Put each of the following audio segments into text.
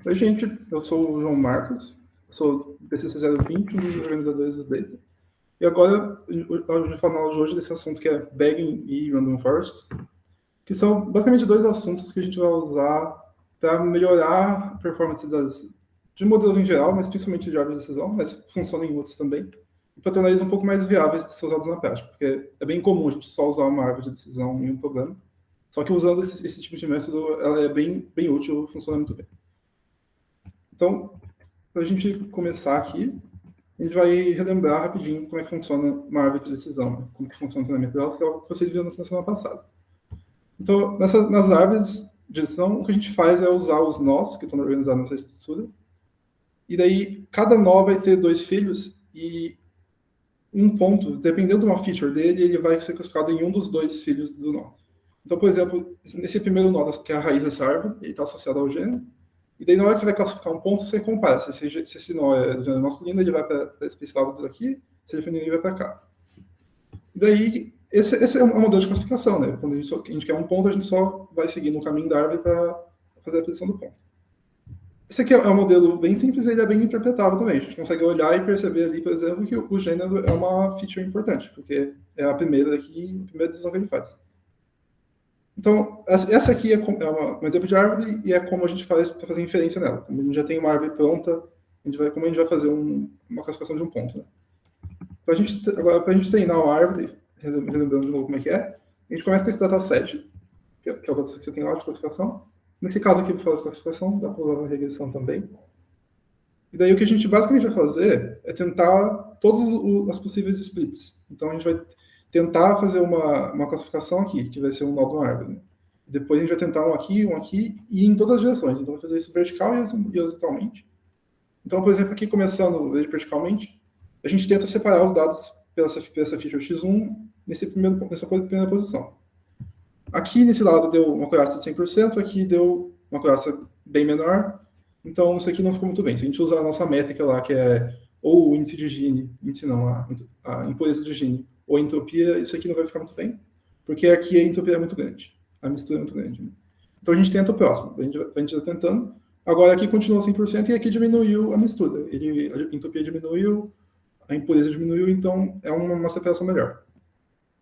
Oi, gente, eu sou o João Marcos, sou BTC 020, um dos organizadores do Data. E agora a gente vai falar hoje desse assunto que é Bagging e Random Forests, que são basicamente dois assuntos que a gente vai usar para melhorar a performance de modelos em geral, mas principalmente de árvores de decisão, mas funcionam em outros também, e para tornar eles um pouco mais viáveis de ser usados na prática, porque é bem comum a gente só usar uma árvore de decisão em um problema, só que usando esse tipo de método, ela é bem útil, funciona muito bem. Então, para a gente começar aqui, a gente vai relembrar rapidinho como é que funciona uma árvore de decisão, né? Como que funciona o treinamento dela, que é o que vocês viram na semana passada. Então, nas árvores de decisão, o que a gente faz é usar os nós que estão organizados nessa estrutura, e daí cada nó vai ter dois filhos, e um ponto, dependendo de uma feature dele, ele vai ser classificado em um dos dois filhos do nó. Então, por exemplo, nesse primeiro nó, que é a raiz dessa árvore, ele está associado ao gênero, e daí, na hora que você vai classificar um ponto, você compara. Se esse nó é do gênero masculino, ele vai para esse lado daqui. Se ele é feminino, ele vai para cá. E daí, esse é um modelo de classificação, né? Quando a gente quer um ponto, a gente só vai seguir no caminho da árvore para fazer a posição do ponto. Esse aqui é um modelo bem simples e ele é bem interpretável também. A gente consegue olhar e perceber ali, por exemplo, que o gênero é uma feature importante, porque é a primeira decisão que ele faz. Então, essa aqui é um exemplo de árvore e é como a gente faz para fazer inferência nela. Como a gente já tem uma árvore pronta, como a gente vai fazer uma classificação de um ponto. Né? Agora, para a gente treinar uma árvore, relembrando de novo como é que é, a gente começa com esse dataset, que é o dataset que você tem lá de classificação. Nesse caso aqui, para falar de classificação, dá para usar uma regressão também. E daí o que a gente basicamente vai fazer é tentar todas as possíveis splits. Então, a gente vai tentar fazer uma classificação aqui, que vai ser um nó de uma árvore. Né? Depois a gente vai tentar um aqui, e em todas as direções. Então, vai fazer isso vertical e horizontalmente. Então, por exemplo, aqui começando verticalmente, a gente tenta separar os dados pela essa feature x1 nessa primeira posição. Aqui, nesse lado, deu uma acurácia de 100%, aqui deu uma acurácia bem menor, então isso aqui não ficou muito bem. Se a gente usar a nossa métrica lá, que é ou o índice de Gini, a impureza de Gini, ou a entropia, isso aqui não vai ficar muito bem, porque aqui a entropia é muito grande, a mistura é muito grande. Né? Então a gente tenta o próximo, a gente vai tentando. Agora aqui continua 100% e aqui diminuiu a mistura. A entropia diminuiu, a impureza diminuiu, então é uma separação melhor.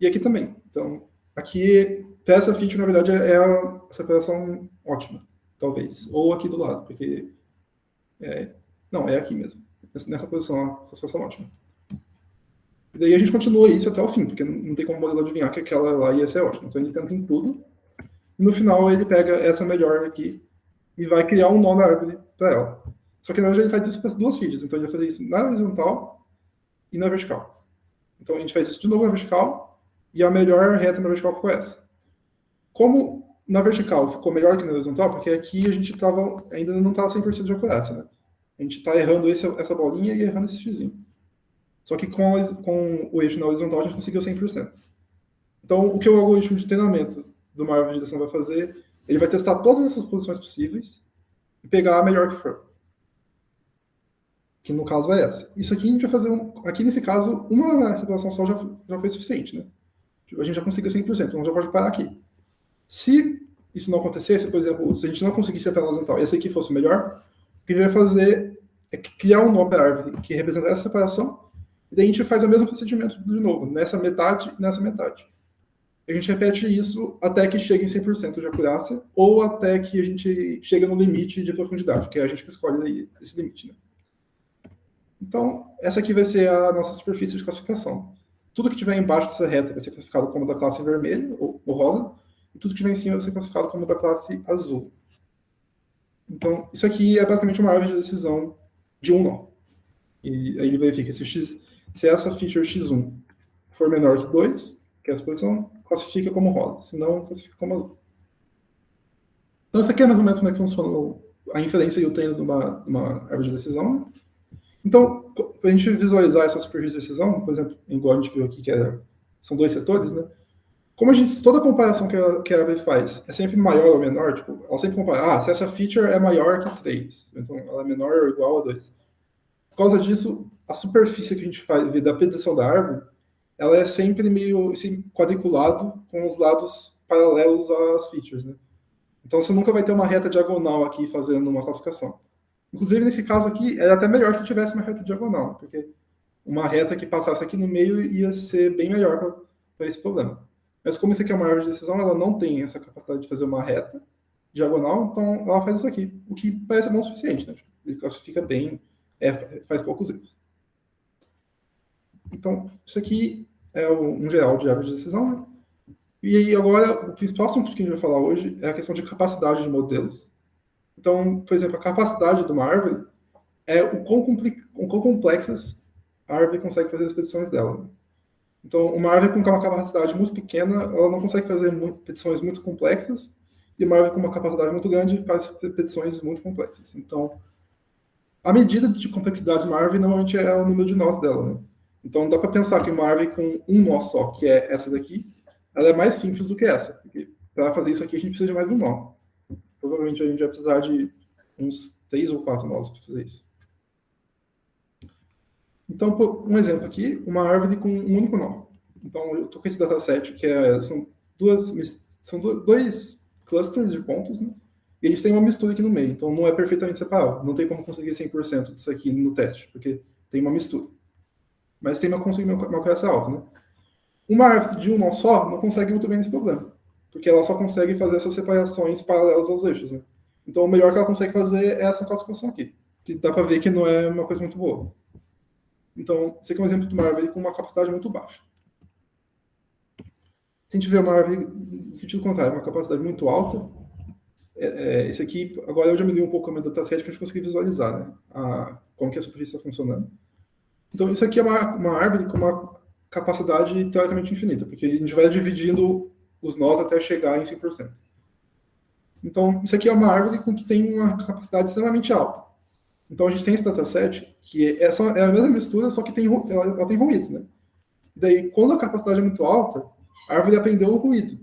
E aqui também. Então, aqui, para essa feature, na verdade, é a separação ótima, talvez. Ou aqui do lado, porque... não, é aqui mesmo. Nessa posição, a separação ótima. E daí a gente continua isso até o fim, porque não tem como o modelo adivinhar que aquela lá ia ser ótima. Então ele tenta em tudo, e no final ele pega essa melhor aqui e vai criar um nó na árvore para ela. Só que na verdade ele faz isso para as duas features, então ele vai fazer isso na horizontal e na vertical. Então a gente faz isso de novo na vertical, e a melhor reta na vertical ficou essa. Como na vertical ficou melhor que na horizontal, porque aqui a gente ainda não estava 100% de acurácia, né? A gente está errando essa bolinha e errando esse xzinho. Só que com o eixo na horizontal a gente conseguiu 100%. Então, o que o algoritmo de treinamento de uma árvore de direção vai fazer, ele vai testar todas essas posições possíveis e pegar a melhor que for. Que no caso é essa. Isso aqui a gente vai fazer, aqui nesse caso, uma separação só já foi suficiente, né? A gente já conseguiu 100%, então já pode parar aqui. Se isso não acontecesse, por exemplo, se a gente não conseguisse apenas horizontal e essa aqui fosse melhor, o que a gente vai fazer é criar um nó para a árvore que representa essa separação. E daí a gente faz o mesmo procedimento de novo, nessa metade e nessa metade. A gente repete isso até que chegue em 100% de acurácia, ou até que a gente chegue no limite de profundidade, que é a gente que escolhe esse limite. Né? Então, essa aqui vai ser a nossa superfície de classificação. Tudo que estiver embaixo dessa reta vai ser classificado como da classe vermelho ou rosa, e tudo que estiver em cima vai ser classificado como da classe azul. Então, isso aqui é basicamente uma árvore de decisão de um nó. E aí ele verifica se essa feature x1 for menor que 2, que é a posição, classifica como rosa. Se não, classifica como azul. Então, isso aqui é mais ou menos como é que funciona a inferência e o treino de uma árvore de decisão. Né? Então, para a gente visualizar essa superfície de decisão, por exemplo, igual a gente viu aqui, são dois setores, né? Como toda comparação que a árvore faz é sempre maior ou menor, tipo, ela sempre compara, se essa feature é maior que 3, então ela é menor ou igual a 2. Por causa disso, a superfície que a gente faz da predição da árvore, ela é sempre meio assim, quadriculado com os lados paralelos às features, né? Então você nunca vai ter uma reta diagonal aqui fazendo uma classificação. Inclusive, nesse caso aqui, era até melhor se tivesse uma reta diagonal, porque uma reta que passasse aqui no meio ia ser bem melhor para esse problema. Mas como isso aqui é uma árvore de decisão, ela não tem essa capacidade de fazer uma reta diagonal, então ela faz isso aqui, o que parece bom o suficiente, né? Ele classifica bem, faz poucos erros. Então, isso aqui é um geral de árvore de decisão, né? E aí agora, o principal assunto que a gente vai falar hoje é a questão de capacidade de modelos. Então, por exemplo, a capacidade de uma árvore é o quão complexas a árvore consegue fazer as predições dela. Então, uma árvore com uma capacidade muito pequena, ela não consegue fazer predições muito complexas, e uma árvore com uma capacidade muito grande faz predições muito complexas. Então, a medida de complexidade de uma árvore normalmente é o número de nós dela, né? Então, dá para pensar que uma árvore com um nó só, que é essa daqui, ela é mais simples do que essa. Porque para fazer isso aqui, a gente precisa de mais de um nó. Provavelmente a gente vai precisar de uns 3 ou 4 nós para fazer isso. Então, um exemplo aqui, uma árvore com um único nó. Então, eu estou com esse dataset, que são dois clusters de pontos, né? E eles têm uma mistura aqui no meio, então não é perfeitamente separado. Não tem como conseguir 100% disso aqui no teste, porque tem uma mistura. Mas tem conseguir uma correção alta, né? Uma árvore de um nó só não consegue muito bem esse problema, porque ela só consegue fazer essas separações paralelas aos eixos, né? Então, o melhor que ela consegue fazer é essa classificação aqui, que dá para ver que não é uma coisa muito boa. Então, esse aqui é um exemplo de uma árvore com uma capacidade muito baixa. Se a gente vê uma árvore, no sentido contrário, uma capacidade muito alta, esse aqui, agora eu diminui um pouco o meu dataset para a gente conseguir visualizar, né, como que a superfície está funcionando. Então, isso aqui é uma árvore com uma capacidade teoricamente infinita, porque a gente vai dividindo os nós até chegar em 100%. Então, isso aqui é uma árvore que tem uma capacidade extremamente alta. Então, a gente tem esse dataset, que é a mesma mistura, só que ela tem ruído, né? E daí, quando a capacidade é muito alta, a árvore aprendeu o ruído.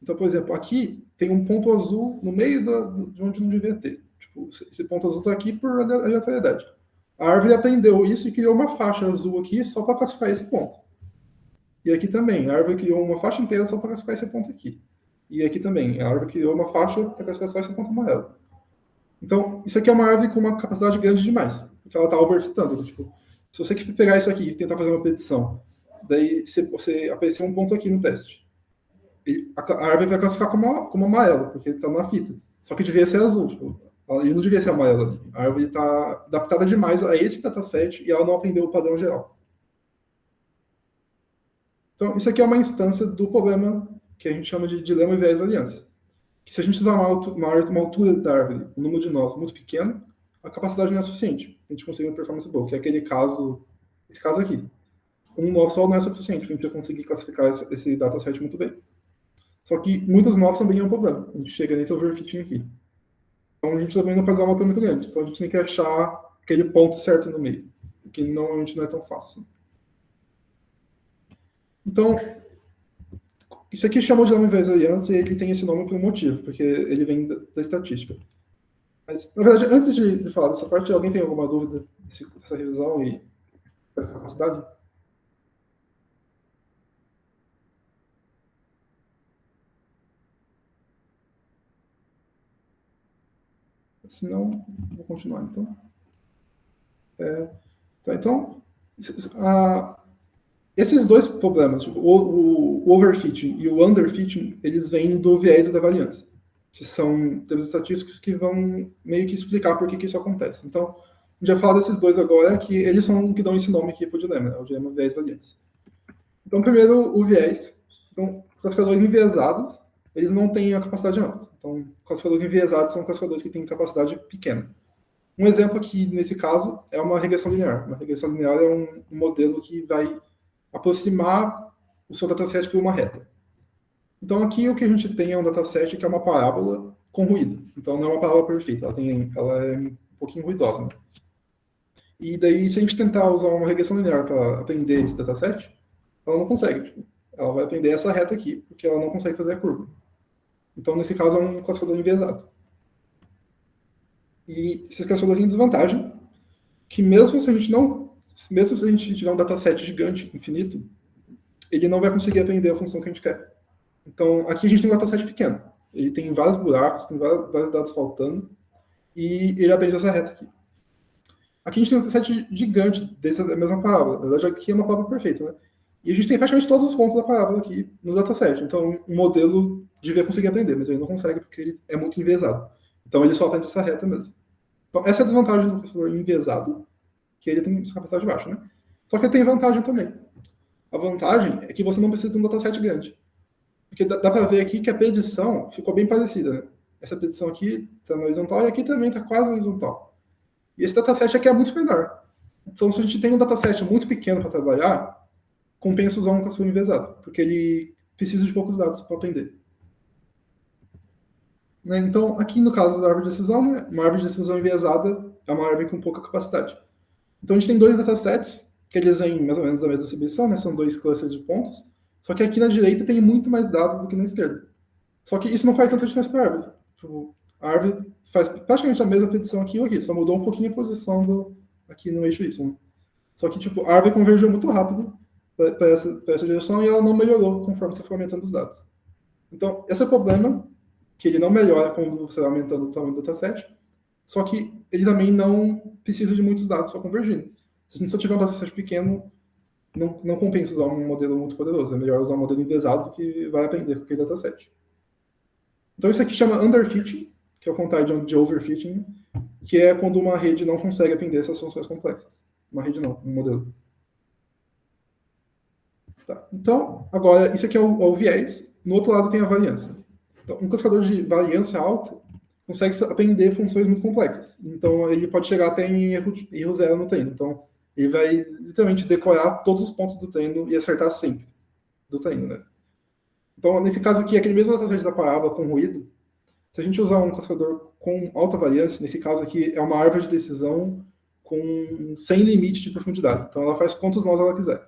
Então, por exemplo, aqui tem um ponto azul no meio de onde não devia ter. Tipo, esse ponto azul está aqui por aleatoriedade. A árvore aprendeu isso e criou uma faixa azul aqui só para classificar esse ponto. E aqui também, a árvore criou uma faixa inteira só para classificar esse ponto aqui. E aqui também, a árvore criou uma faixa para classificar só esse ponto amarelo. Então, isso aqui é uma árvore com uma capacidade grande demais, porque ela está overfitando. Tipo, se você pegar isso aqui e tentar fazer uma predição, daí você aparecer um ponto aqui no teste, a árvore vai classificar como amarelo, porque está na fita. Só que devia ser azul. Tipo, ele não devia ser amarelo ali. A árvore está adaptada demais a esse dataset e ela não aprendeu o padrão geral. Então, isso aqui é uma instância do problema que a gente chama de dilema e viés variância. Que se a gente usar uma altura da árvore, um número de nós muito pequeno, a capacidade não é suficiente. A gente consegue uma performance boa, que é aquele caso, esse caso aqui. Um nó só não é suficiente para a gente conseguir classificar esse dataset muito bem. Só que muitos nós também é um problema. A gente chega nesse overfitting aqui. Então a gente também não faz uma altura muito grande. Então a gente tem que achar aquele ponto certo no meio, que normalmente não é tão fácil. Então, isso aqui chama de dilema e viés variância e ele tem esse nome por um motivo, porque ele vem da estatística. Mas, na verdade, antes de falar dessa parte, alguém tem alguma dúvida dessa revisão e da capacidade? Se não, vou continuar, então. Então, esses dois problemas, o overfitting e o underfitting, eles vêm do viés da variância, que são termos estatísticos que vão meio que explicar por que isso acontece. Então, a gente vai falar desses dois agora, que eles são que dão esse nome aqui para o dilema, né? O dilema viés variância. Então, primeiro, o viés. Então, os classificadores enviesados, eles não têm a capacidade alta. Então, classificadores enviesados são classificadores que têm capacidade pequena. Um exemplo aqui, nesse caso, é uma regressão linear. Uma regressão linear é um modelo que vai aproximar o seu dataset por uma reta. Então, aqui o que a gente tem é um dataset que é uma parábola com ruído. Então, não é uma parábola perfeita, ela é um pouquinho ruidosa. Né? E daí, se a gente tentar usar uma regressão linear para aprender esse dataset, ela não consegue. Tipo, ela vai aprender essa reta aqui, porque ela não consegue fazer a curva. Então, nesse caso, é um classificador enviesado. E esse classificador tem desvantagem, que mesmo se a gente tiver um dataset gigante, infinito, ele não vai conseguir aprender a função que a gente quer. Então, aqui a gente tem um dataset pequeno. Ele tem vários buracos, tem vários dados faltando, e ele aprende essa reta aqui. Aqui a gente tem um dataset gigante dessa mesma parábola. Na verdade, aqui é uma parábola perfeita, né? E a gente tem praticamente todos os pontos da parábola aqui no dataset. Então, o modelo devia conseguir aprender, mas ele não consegue porque ele é muito enviesado. Então, ele só aprende essa reta mesmo. Então, essa é a desvantagem do processador enviesado, que ele tem essa capacidade baixa, né? Só que ele tem vantagem também. A vantagem é que você não precisa de um dataset grande. Porque dá para ver aqui que a predição ficou bem parecida, né? Essa predição aqui está na horizontal e aqui também está quase na horizontal. E esse dataset aqui é muito menor. Então, se a gente tem um dataset muito pequeno para trabalhar, compensa usar um classificador enviesado, porque ele precisa de poucos dados para aprender. Né? Então, aqui no caso da árvore de decisão, né? Uma árvore de decisão enviesada é uma árvore com pouca capacidade. Então, a gente tem dois datasets, que eles vêm mais ou menos da mesma distribuição, né? São dois clusters de pontos, só que aqui na direita tem muito mais dados do que na esquerda. Só que isso não faz tanta diferença para a árvore. Tipo, a árvore faz praticamente a mesma predição aqui ou aqui, só mudou um pouquinho a posição aqui no eixo Y. Só que tipo, a árvore convergiu muito rápido para essa direção e ela não melhorou conforme você for aumentando os dados. Então, esse é o problema, que ele não melhora quando você vai aumentando o tamanho do dataset, só que ele também não precisa de muitos dados para convergir. Se a gente só tiver um dataset pequeno, não compensa usar um modelo muito poderoso. É melhor usar um modelo enviesado que vai aprender com aquele dataset. Então, isso aqui chama underfitting, que é o contrário de overfitting, que é quando uma rede não consegue aprender essas funções complexas. Uma rede não, um modelo. Tá. Então, agora, isso aqui é o viés. No outro lado tem a variância. Então, um classificador de variância alta consegue aprender funções muito complexas. Então, ele pode chegar até em erro zero no treino. Então, ele vai literalmente decorar todos os pontos do treino e acertar sempre do treino, né? Então, nesse caso aqui, aquele mesmo dataset da parábola com ruído, se a gente usar um classificador com alta variância, nesse caso aqui é uma árvore de decisão sem limite de profundidade. Então, ela faz quantos nós ela quiser.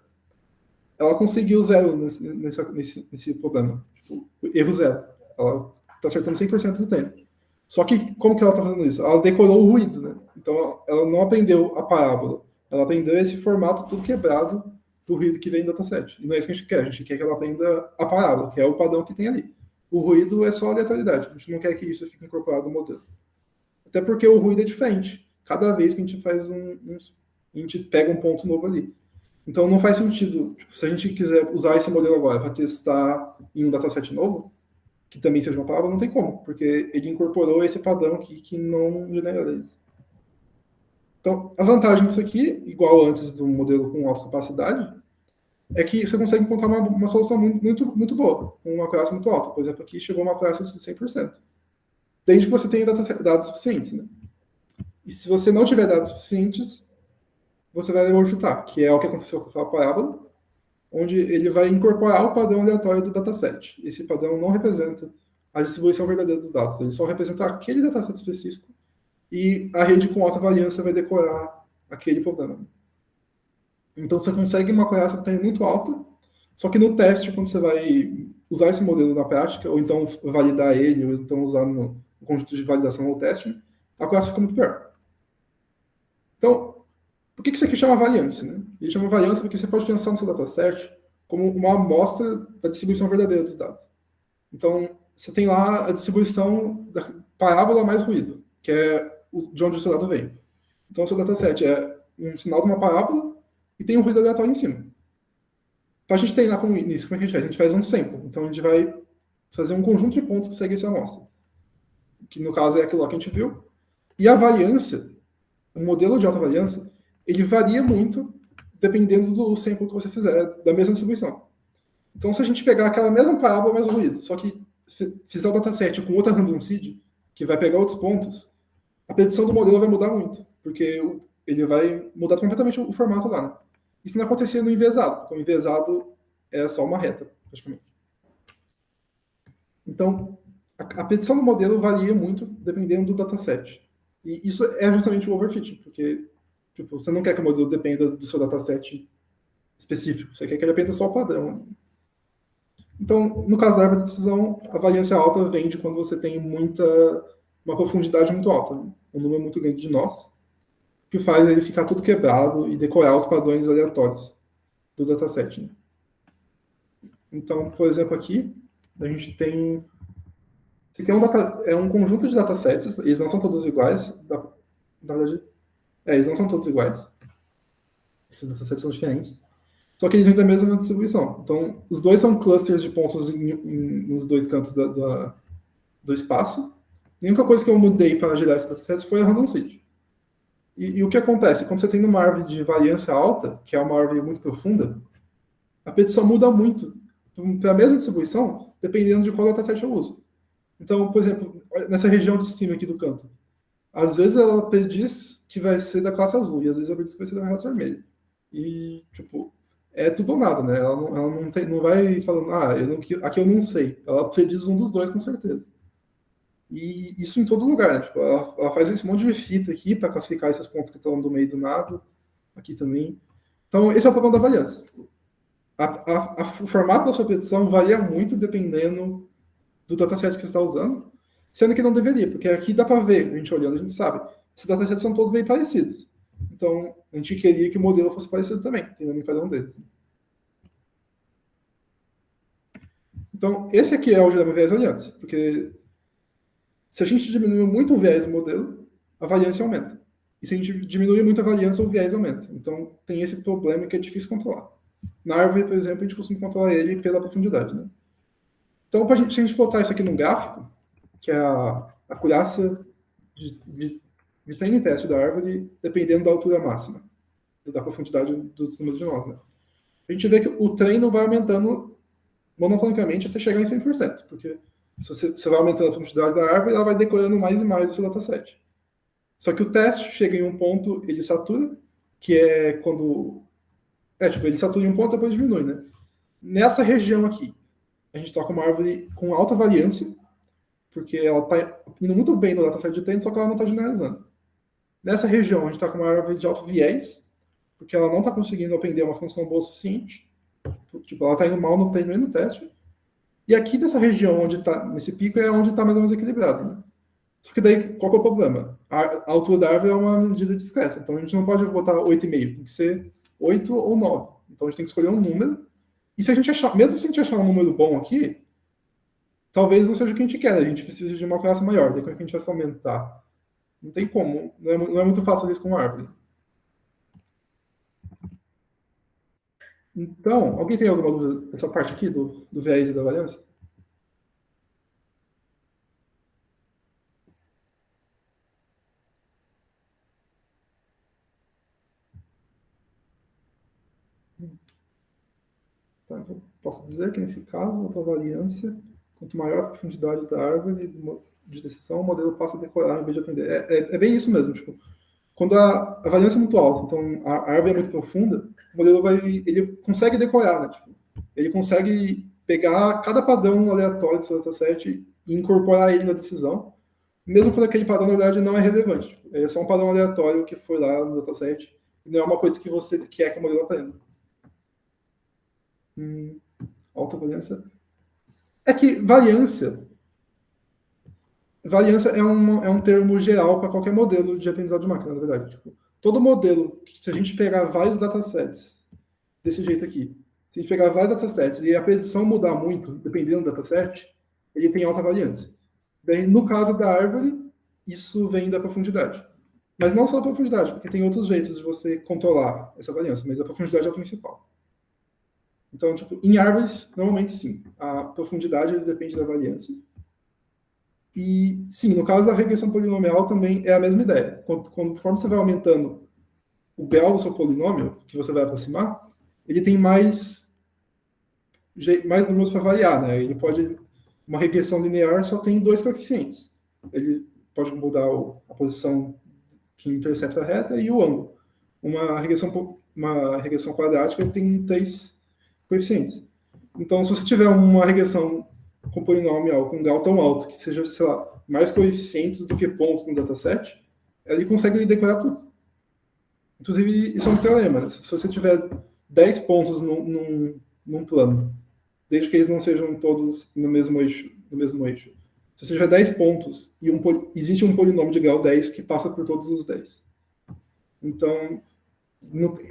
Ela conseguiu zero nesse problema. Tipo, erro zero. Ela está acertando 100% do tempo. Só que, como que ela está fazendo isso? Ela decorou o ruído, né? Então, ela não aprendeu a parábola. Ela aprendeu esse formato tudo quebrado do ruído que vem do dataset. E não é isso que a gente quer. A gente quer que ela aprenda a parábola, que é o padrão que tem ali. O ruído é só aleatoriedade. A gente não quer que isso fique incorporado no modelo. Até porque o ruído é diferente. Cada vez que a gente faz a gente pega um ponto novo ali. Então não faz sentido, tipo, se a gente quiser usar esse modelo agora para testar em um dataset novo, que também seja uma parábola, não tem como, porque ele incorporou esse padrão aqui que não generaliza. Então, a vantagem disso aqui, igual antes do modelo com alta capacidade, é que você consegue encontrar uma solução muito boa, com uma acurácia muito alta. Por exemplo, aqui chegou uma acurácia de 100%. Desde que você tenha dados suficientes, né? E se você não tiver dados suficientes, você vai overfitar, que é o que aconteceu com aquela parábola, onde ele vai incorporar o padrão aleatório do dataset. Esse padrão não representa a distribuição verdadeira dos dados, ele só representa aquele dataset específico e a rede com alta variância vai decorar aquele problema. Então você consegue uma acurácia que tem muito alta, só que no teste, quando você vai usar esse modelo na prática, ou então validar ele, ou então usar no conjunto de validação ou teste, a acurácia fica muito pior. Então, por que isso aqui chama variância? Né? Ele chama variância porque você pode pensar no seu dataset como uma amostra da distribuição verdadeira dos dados. Então, você tem lá a distribuição da parábola mais ruído, que é de onde o seu dado vem. Então, o seu dataset é um sinal de uma parábola e tem um ruído aleatório em cima. Para a gente treinar com isso, como é que a gente faz? A gente faz um sample. Então, a gente vai fazer um conjunto de pontos que segue essa amostra, que no caso é aquilo lá que a gente viu. E a variância, o modelo de alta variância, ele varia muito dependendo do sample que você fizer, da mesma distribuição. Então, se a gente pegar aquela mesma parábola, mais ruído, só que fizer o dataset com outra random seed, que vai pegar outros pontos, a predição do modelo vai mudar muito, porque ele vai mudar completamente o formato lá, né? Isso não acontecia no enviesado, porque o enviesado é só uma reta, praticamente. Então, a predição do modelo varia muito dependendo do dataset. E isso é justamente o overfitting, porque tipo, você não quer que o modelo dependa do seu dataset específico, você quer que ele dependa só do padrão. Então, no caso da árvore de decisão, a variância alta vem de quando você tem uma profundidade muito alta, né? Um número muito grande de nós, que faz ele ficar tudo quebrado e decorar os padrões aleatórios do dataset. Né? Então, por exemplo, aqui, a gente tem... Esse aqui é um conjunto de datasets, eles não são todos iguais, na verdade, Eles não são todos iguais. Esses datasets são diferentes. Só que eles vêm da mesma distribuição. Então, os dois são clusters de pontos nos dois cantos do espaço. A única coisa que eu mudei para gerar esses datasets foi a random seed. E o que acontece? Quando você tem uma árvore de variância alta, que é uma árvore muito profunda, a petição muda muito para a mesma distribuição, dependendo de qual dataset eu uso. Então, por exemplo, nessa região de cima aqui do canto, às vezes ela prediz que vai ser da classe azul, e às vezes ela prediz que vai ser da classe vermelha. E, tipo, é tudo ou nada, né? Ela não vai falando, aqui eu não sei. Ela prediz um dos dois com certeza. E isso em todo lugar, né? Tipo, ela faz esse monte de fita aqui para classificar esses pontos que estão do meio do nada, aqui também. Então, esse é o problema da variância. O formato da sua petição varia muito dependendo do dataset que você está usando, sendo que não deveria, porque aqui dá para ver, a gente olhando, a gente sabe. Esses datasets são todos bem parecidos. Então, a gente queria que o modelo fosse parecido também, tendo em cada um deles. Então, esse aqui é o dilema viés-variância, porque se a gente diminui muito o viés do modelo, a variância aumenta. E se a gente diminui muito a variância, o viés aumenta. Então, tem esse problema que é difícil controlar. Na árvore, por exemplo, a gente costuma controlar ele pela profundidade. Né? Então, se a gente botar isso aqui num gráfico, que é a acurácia de treino e teste da árvore, dependendo da altura máxima, da profundidade dos números de nós. Né? A gente vê que o treino vai aumentando monotonicamente até chegar em 100%, porque se você vai aumentando a profundidade da árvore, ela vai decorando mais e mais o seu dataset. Só que o teste chega em um ponto, ele satura, que é quando. Ele satura em um ponto e depois diminui, né? Nessa região aqui, a gente está com uma árvore com alta variância, porque ela está indo muito bem no dataset de treino, só que ela não está generalizando. Nessa região, a gente está com uma árvore de alto viés, porque ela não está conseguindo aprender uma função boa o suficiente. Tipo, ela está indo mal no treino e no teste. E aqui dessa região onde está, nesse pico, é onde está mais ou menos equilibrado. Né? Só que daí, qual que é o problema? A altura da árvore é uma medida discreta. Então, a gente não pode botar 8,5. Tem que ser 8 ou 9. Então, a gente tem que escolher um número. E se a gente achar, mesmo se a gente achar um número bom aqui, talvez não seja o que a gente quer. A gente precisa de uma classe maior. Daí, como é que a gente vai fomentar? Não tem como. Não é muito fácil fazer isso com uma árvore. Então, alguém tem alguma dúvida dessa parte aqui do viés e da variância? Tá, então, posso dizer que, nesse caso, a variância, quanto maior a profundidade da árvore de decisão, o modelo passa a decorar em vez de aprender. É bem isso mesmo. Tipo, quando a variância é muito alta, então a árvore é muito profunda, o modelo ele consegue decorar, né? Tipo, ele consegue pegar cada padrão aleatório do seu dataset e incorporar ele na decisão, mesmo quando aquele padrão, na verdade, não é relevante. Tipo, é só um padrão aleatório que foi lá no dataset, e não é uma coisa que você quer que o modelo aprenda. Alta variância. É que variância é um termo geral para qualquer modelo de aprendizado de máquina, na verdade. Tipo, todo modelo, se a gente pegar vários datasets desse jeito aqui, se a gente pegar vários datasets e a predição mudar muito, dependendo do dataset, ele tem alta variância. Daí, no caso da árvore, isso vem da profundidade. Mas não só a profundidade, porque tem outros jeitos de você controlar essa variância, mas a profundidade é o principal. Então, tipo, em árvores, normalmente sim. A profundidade depende da variância. E, sim, no caso da regressão polinomial também é a mesma ideia. Conforme você vai aumentando o grau do seu polinômio, que você vai aproximar, ele tem mais números para variar, né? Ele pode... Uma regressão linear só tem dois coeficientes. Ele pode mudar a posição que intercepta a reta e o ângulo. Uma regressão quadrática tem três coeficientes. Então, se você tiver uma regressão com polinomial com grau tão alto que seja, sei lá, mais coeficientes do que pontos no dataset, ele consegue decorar tudo. Inclusive, isso é um teorema. Né? Se você tiver 10 pontos num plano, desde que eles não sejam todos no mesmo eixo. Se você tiver 10 pontos e existe um polinômio de grau 10 que passa por todos os 10. Então,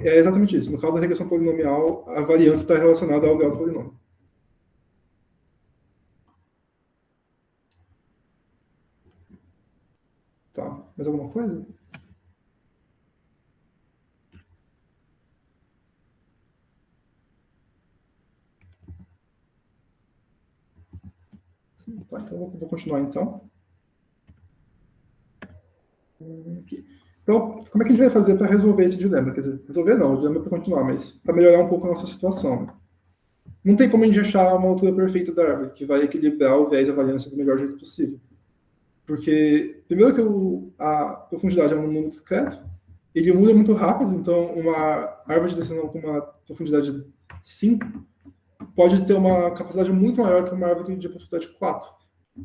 é exatamente isso. No caso da regressão polinomial, a variância está relacionada ao grau do polinômio. Tá. Mais alguma coisa? Tá, então eu vou continuar então. Aqui. Então, como é que a gente vai fazer para resolver esse dilema? Quer dizer, resolver não, o dilema é para continuar, mas para melhorar um pouco a nossa situação. Né? Não tem como a gente achar uma altura perfeita da árvore, que vai equilibrar o viés e a variância do melhor jeito possível. Porque, primeiro que a profundidade é um número discreto, ele muda muito rápido, então uma árvore de decisão com uma profundidade de 5 pode ter uma capacidade muito maior que uma árvore de profundidade 4,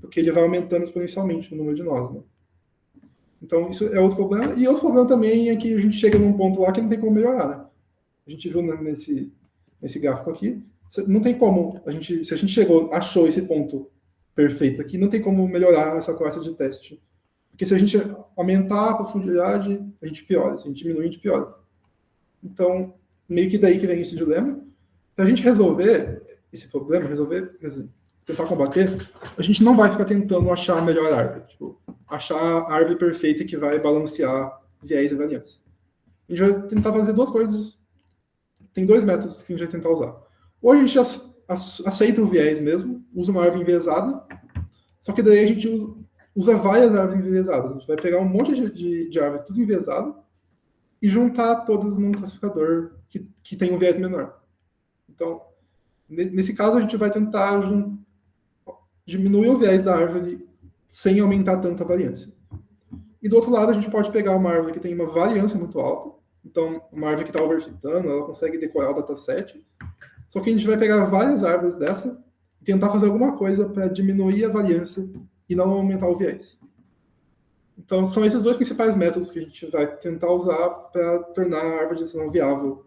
porque ele vai aumentando exponencialmente o número de nós. Né? Então, isso é outro problema. E outro problema também é que a gente chega num ponto lá que não tem como melhorar. Né? A gente viu nesse gráfico aqui, não tem como, se a gente achou esse ponto perfeito aqui, não tem como melhorar essa classe de teste. Porque se a gente aumentar a profundidade, a gente piora. Se a gente diminuir, a gente piora. Então, meio que daí que vem esse dilema. Para a gente resolver esse problema, quer dizer, tentar combater, a gente não vai ficar tentando achar a melhor árvore. Tipo, achar a árvore perfeita que vai balancear viés e variância. A gente vai tentar fazer duas coisas. Tem dois métodos que a gente vai tentar usar. Ou a gente aceita o viés mesmo, usa uma árvore enviesada, só que daí a gente usa várias árvores enviesadas. A gente vai pegar um monte de árvore tudo enviesado e juntar todas num classificador que tem um viés menor. Então, nesse caso, a gente vai tentar diminuir o viés da árvore sem aumentar tanto a variância. E do outro lado, a gente pode pegar uma árvore que tem uma variância muito alta. Então, uma árvore que está overfitando, ela consegue decorar o dataset. Só que a gente vai pegar várias árvores dessa e tentar fazer alguma coisa para diminuir a variância e não aumentar o viés. Então, são esses dois principais métodos que a gente vai tentar usar para tornar a árvore de decisão viável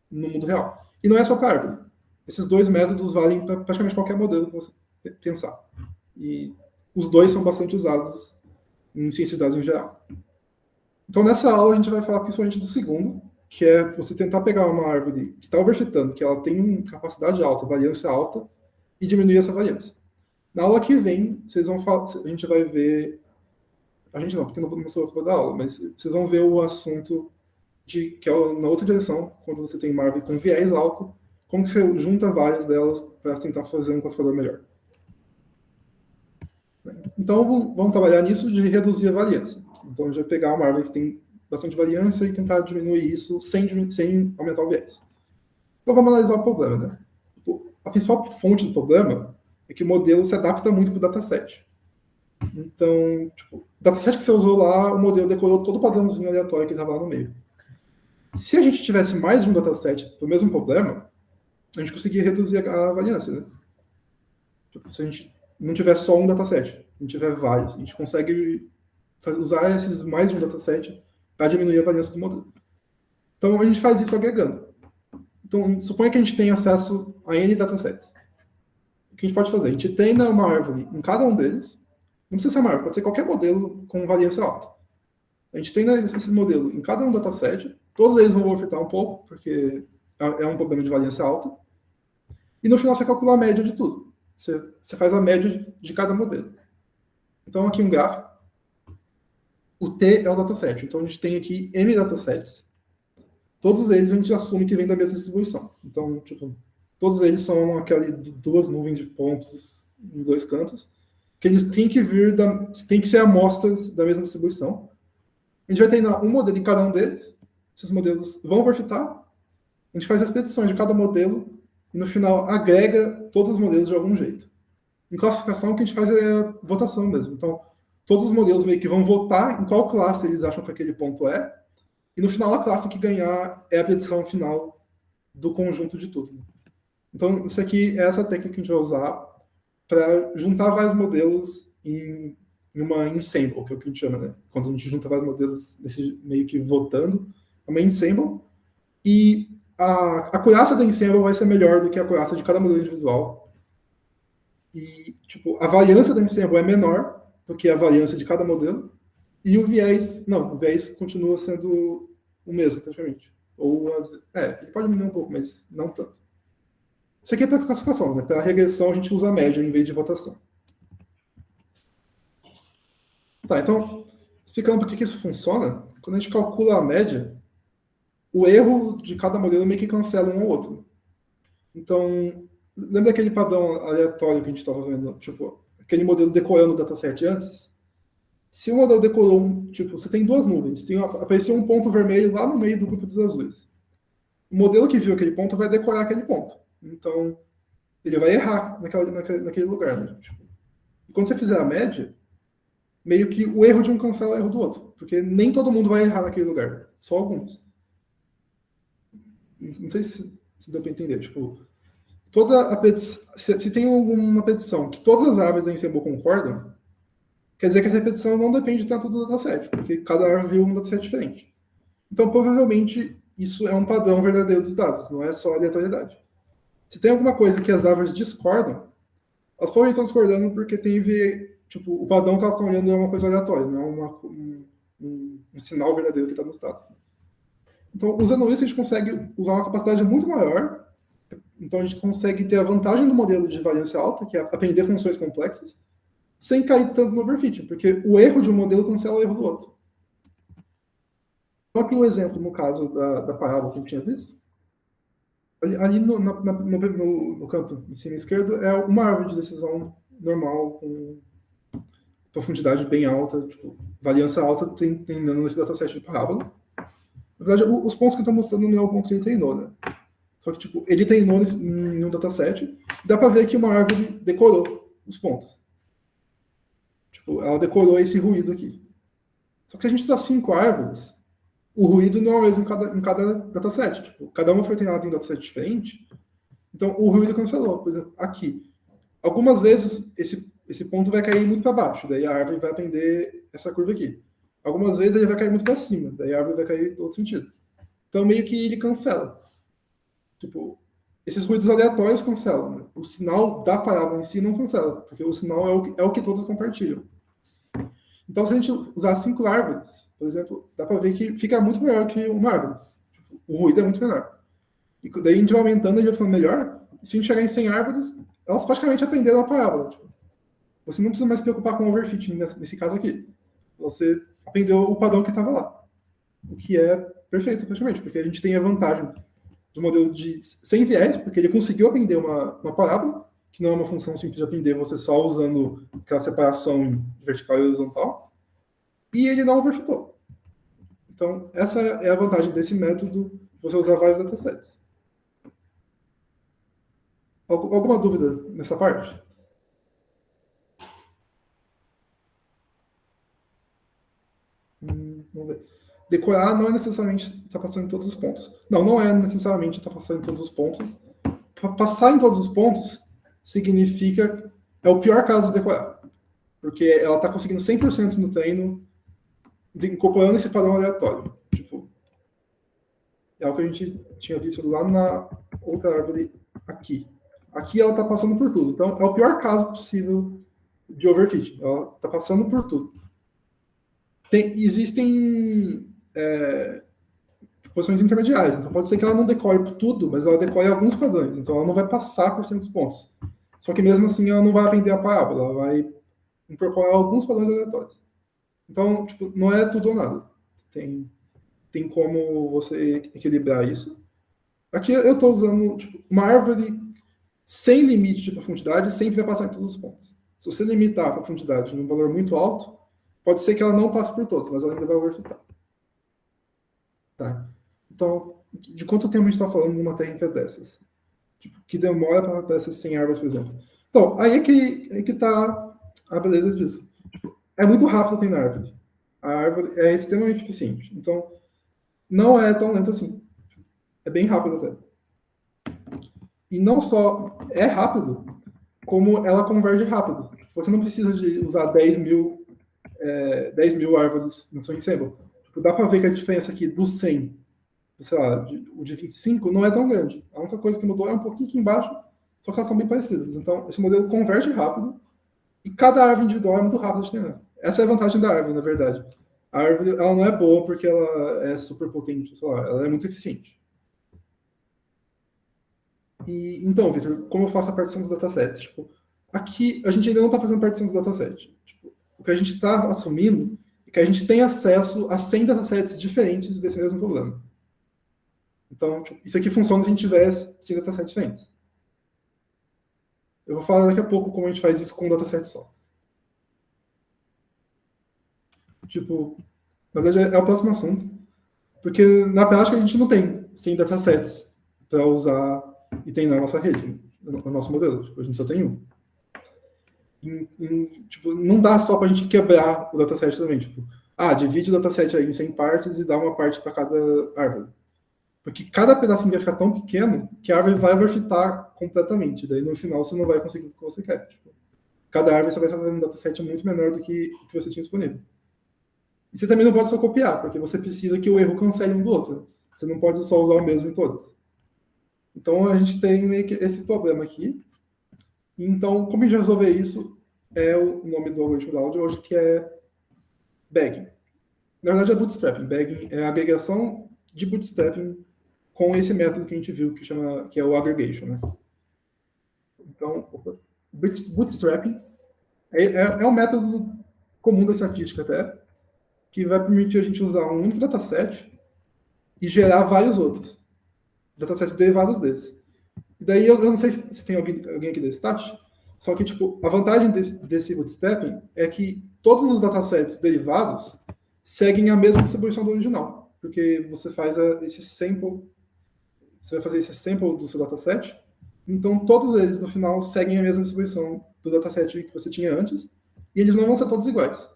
no mundo real. E não é só para árvore. Esses dois métodos valem para praticamente qualquer modelo que você pensar. E os dois são bastante usados em ciência de dados em geral. Então, nessa aula, a gente vai falar principalmente do segundo, que é você tentar pegar uma árvore que está overfitando, que ela tem capacidade alta, variância alta, e diminuir essa variância. Na aula que vem, a gente vai ver... A gente não, porque não sou eu que vou dar aula, mas vocês vão ver o assunto que é na outra direção, quando você tem uma árvore com viés alto, como que você junta várias delas para tentar fazer um classificador melhor. Então, vamos trabalhar nisso de reduzir a variância. Então, a gente vai pegar uma árvore que tem bastante variância e tentar diminuir isso sem aumentar o viés. Então, vamos analisar o problema. Né? A principal fonte do problema é que o modelo se adapta muito para o dataset. Então, o dataset que você usou lá, o modelo decorou todo o padrãozinho aleatório que estava lá no meio. Se a gente tivesse mais de um dataset para o mesmo problema, a gente conseguia reduzir a variância. Né? Se a gente não tiver só um dataset, a gente tiver vários, a gente consegue usar esses mais de um dataset para diminuir a variância do modelo. Então, a gente faz isso agregando. Então, suponha que a gente tem acesso a N datasets. O que a gente pode fazer? A gente treina uma árvore em cada um deles. Não precisa ser uma árvore, pode ser qualquer modelo com variância alta. A gente treina esse modelo em cada um dataset. Todos eles vão overfitar um pouco, porque é um problema de variância alta. E no final você calcula a média de tudo. Você faz a média de cada modelo. Então, aqui um gráfico. O T é o dataset. Então, a gente tem aqui M datasets. Todos eles a gente assume que vem da mesma distribuição. Então, todos eles são aquelas duas nuvens de pontos nos dois cantos, que eles têm que tem que ser amostras da mesma distribuição. A gente vai treinar um modelo em cada um deles. Esses modelos vão overfitar. A gente faz as petições de cada modelo e, no final, agrega todos os modelos de algum jeito. Em classificação, o que a gente faz é votação mesmo. Então, todos os modelos meio que vão votar em qual classe eles acham que aquele ponto é, e no final a classe que ganhar é a predição final do conjunto de tudo. Então, isso aqui é essa técnica que a gente vai usar para juntar vários modelos em uma ensemble, que é o que a gente chama, né? Quando a gente junta vários modelos meio que votando, é uma ensemble, e a acurácia da ensemble vai ser melhor do que a acurácia de cada modelo individual. E, a variância da ensemble é menor do que a variância de cada modelo, e o viés continua sendo o mesmo, praticamente. Ele pode diminuir um pouco, mas não tanto. Isso aqui é para classificação, né? Para regressão a gente usa a média em vez de votação. Tá, então, explicando por que isso funciona, quando a gente calcula a média, o erro de cada modelo meio que cancela um ao outro. Então, lembra aquele padrão aleatório que a gente estava vendo? aquele modelo decorando o dataset antes, se o modelo decorou, tipo, você tem duas nuvens, apareceu um ponto vermelho lá no meio do grupo dos azuis. O modelo que viu aquele ponto vai decorar aquele ponto. Então, ele vai errar naquele lugar. Né? Tipo, e quando você fizer a média, meio que o erro de um cancela o erro do outro. Porque nem todo mundo vai errar naquele lugar. Só alguns. Não sei se deu para entender. Tipo, se tem uma petição que todas as árvores da Ensemble concordam, quer dizer que essa petição não depende tanto do dataset, porque cada árvore viu um dataset diferente. Então, provavelmente, isso é um padrão verdadeiro dos dados, não é só aleatoriedade. Se tem alguma coisa que as árvores discordam, elas provavelmente estão discordando porque teve, tipo, o padrão que elas estão olhando é uma coisa aleatória, não é um sinal verdadeiro que está nos dados. Então, usando isso, a gente consegue usar uma capacidade muito maior. Então, a gente consegue ter a vantagem do modelo de variância alta, que é aprender funções complexas, sem cair tanto no overfitting, porque o erro de um modelo cancela o erro do outro. Só que o exemplo, no caso da parábola que a gente tinha visto, ali no canto em cima esquerdo é uma árvore de decisão normal, com profundidade bem alta, tipo, variância alta treinando nesse dataset de parábola. Na verdade, os pontos que eu estou mostrando não é o ponto que ele treinou, né? Só que, tipo, ele treinou em um dataset, dá para ver que uma árvore decorou os pontos. Tipo, ela decorou esse ruído aqui. Só que se a gente usar 5 árvores, o ruído não é o mesmo em cada dataset. Tipo, cada uma foi treinada em um dataset diferente, então o ruído cancelou. Por exemplo, aqui. Algumas vezes esse ponto vai cair muito para baixo, daí a árvore vai aprender essa curva aqui. Algumas vezes ele vai cair muito para cima, daí a árvore vai cair do outro sentido. Então meio que ele cancela. Tipo, esses ruídos aleatórios cancelam. Né? O sinal da parábola em si não cancela, porque o sinal é o que todos compartilham. Então, se a gente usar 5 árvores, por exemplo, dá para ver que fica muito melhor que uma árvore. Tipo, o ruído é muito menor. E daí a gente vai aumentando, a gente vai ficando melhor. E se a gente chegar em 100 árvores, elas praticamente aprenderam a parábola. Tipo, você não precisa mais se preocupar com overfitting nesse caso aqui. Você aprendeu o padrão que estava lá. O que é perfeito, praticamente, porque a gente tem a vantagem do modelo sem viés, porque ele conseguiu aprender uma parábola, que não é uma função simples de aprender, você só usando aquela separação vertical e horizontal, e ele não overfitou. Então, essa é a vantagem desse método, você usar vários datasets. Alguma dúvida nessa parte? Vamos ver. Decorar não é necessariamente estar passando em todos os pontos. Não é necessariamente estar passando em todos os pontos. Passar em todos os pontos significa... É o pior caso de decorar. Porque ela está conseguindo 100% no treino, incorporando esse padrão aleatório. Tipo, é o que a gente tinha visto lá na outra árvore aqui. Aqui ela está passando por tudo. Então, é o pior caso possível de overfitting. Ela está passando por tudo. Existem posições intermediárias. Então, pode ser que ela não decore tudo, mas ela decore alguns padrões. Então, ela não vai passar por 100 pontos. Só que, mesmo assim, ela não vai aprender a parábola. Ela vai incorporar alguns padrões aleatórios. Então, tipo, não é tudo ou nada. Tem como você equilibrar isso. Aqui eu estou usando tipo, uma árvore sem limite de profundidade, sempre vai passar em todos os pontos. Se você limitar a profundidade num valor muito alto, pode ser que ela não passe por todos, mas ela ainda vai overfitar. Tá? Então, de quanto tempo a gente está falando de uma técnica dessas? Tipo, que demora para ter essas 100 árvores, por exemplo. Então, aí é que está a beleza disso. É muito rápido treinar árvore. A árvore é extremamente eficiente. Então, não é tão lento assim. É bem rápido até. E não só é rápido, como ela converge rápido. Você não precisa de usar 10 mil árvores no seu ensemble. Tipo, dá para ver que a diferença aqui do 100, sei lá, o de 25, não é tão grande. A única coisa que mudou é um pouquinho aqui embaixo, só que elas são bem parecidas. Então, esse modelo converge rápido e cada árvore individual é muito rápido de treinar. Essa é a vantagem da árvore, na verdade. A árvore ela não é boa porque ela é super potente, sei lá, ela é muito eficiente. Então, Victor, como eu faço a partição dos datasets? Tipo, aqui a gente ainda não está fazendo partição dos datasets. Tipo, o que a gente está assumindo é que a gente tem acesso a 100 datasets diferentes desse mesmo problema. Então, tipo, isso aqui funciona se a gente tiver 100 datasets diferentes. Eu vou falar daqui a pouco como a gente faz isso com um dataset só. Tipo, na verdade é o próximo assunto. Porque na prática a gente não tem 100 datasets para usar e tem na nossa rede, no nosso modelo. Tipo, a gente só tem um. Tipo, não dá só para a gente quebrar o dataset também. Tipo, divide o dataset aí em 100 partes e dá uma parte para cada árvore. Porque cada pedacinho vai ficar tão pequeno que a árvore vai overfitar completamente. Daí no final você não vai conseguir o que você quer. Tipo, cada árvore você vai fazer um dataset muito menor do que o que você tinha disponível. E você também não pode só copiar, porque você precisa que o erro cancele um do outro. Você não pode só usar o mesmo em todas. Então a gente tem meio que esse problema aqui. Então, como a gente resolver isso, é o nome do algoritmo da aula de hoje, que é bagging. Na verdade é bootstrapping. Bagging é a agregação de bootstrapping com esse método que a gente viu, que é o aggregation, né? Então, bootstrapping é um método comum da estatística até, que vai permitir a gente usar um único dataset e gerar vários outros. Datasets derivados desse. E daí eu não sei se tem alguém aqui desse stat, só que tipo, a vantagem desse bootstrapping é que todos os datasets derivados seguem a mesma distribuição do original, porque você faz esse sample, você vai fazer esse sample do seu dataset, então todos eles no final seguem a mesma distribuição do dataset que você tinha antes, e eles não vão ser todos iguais.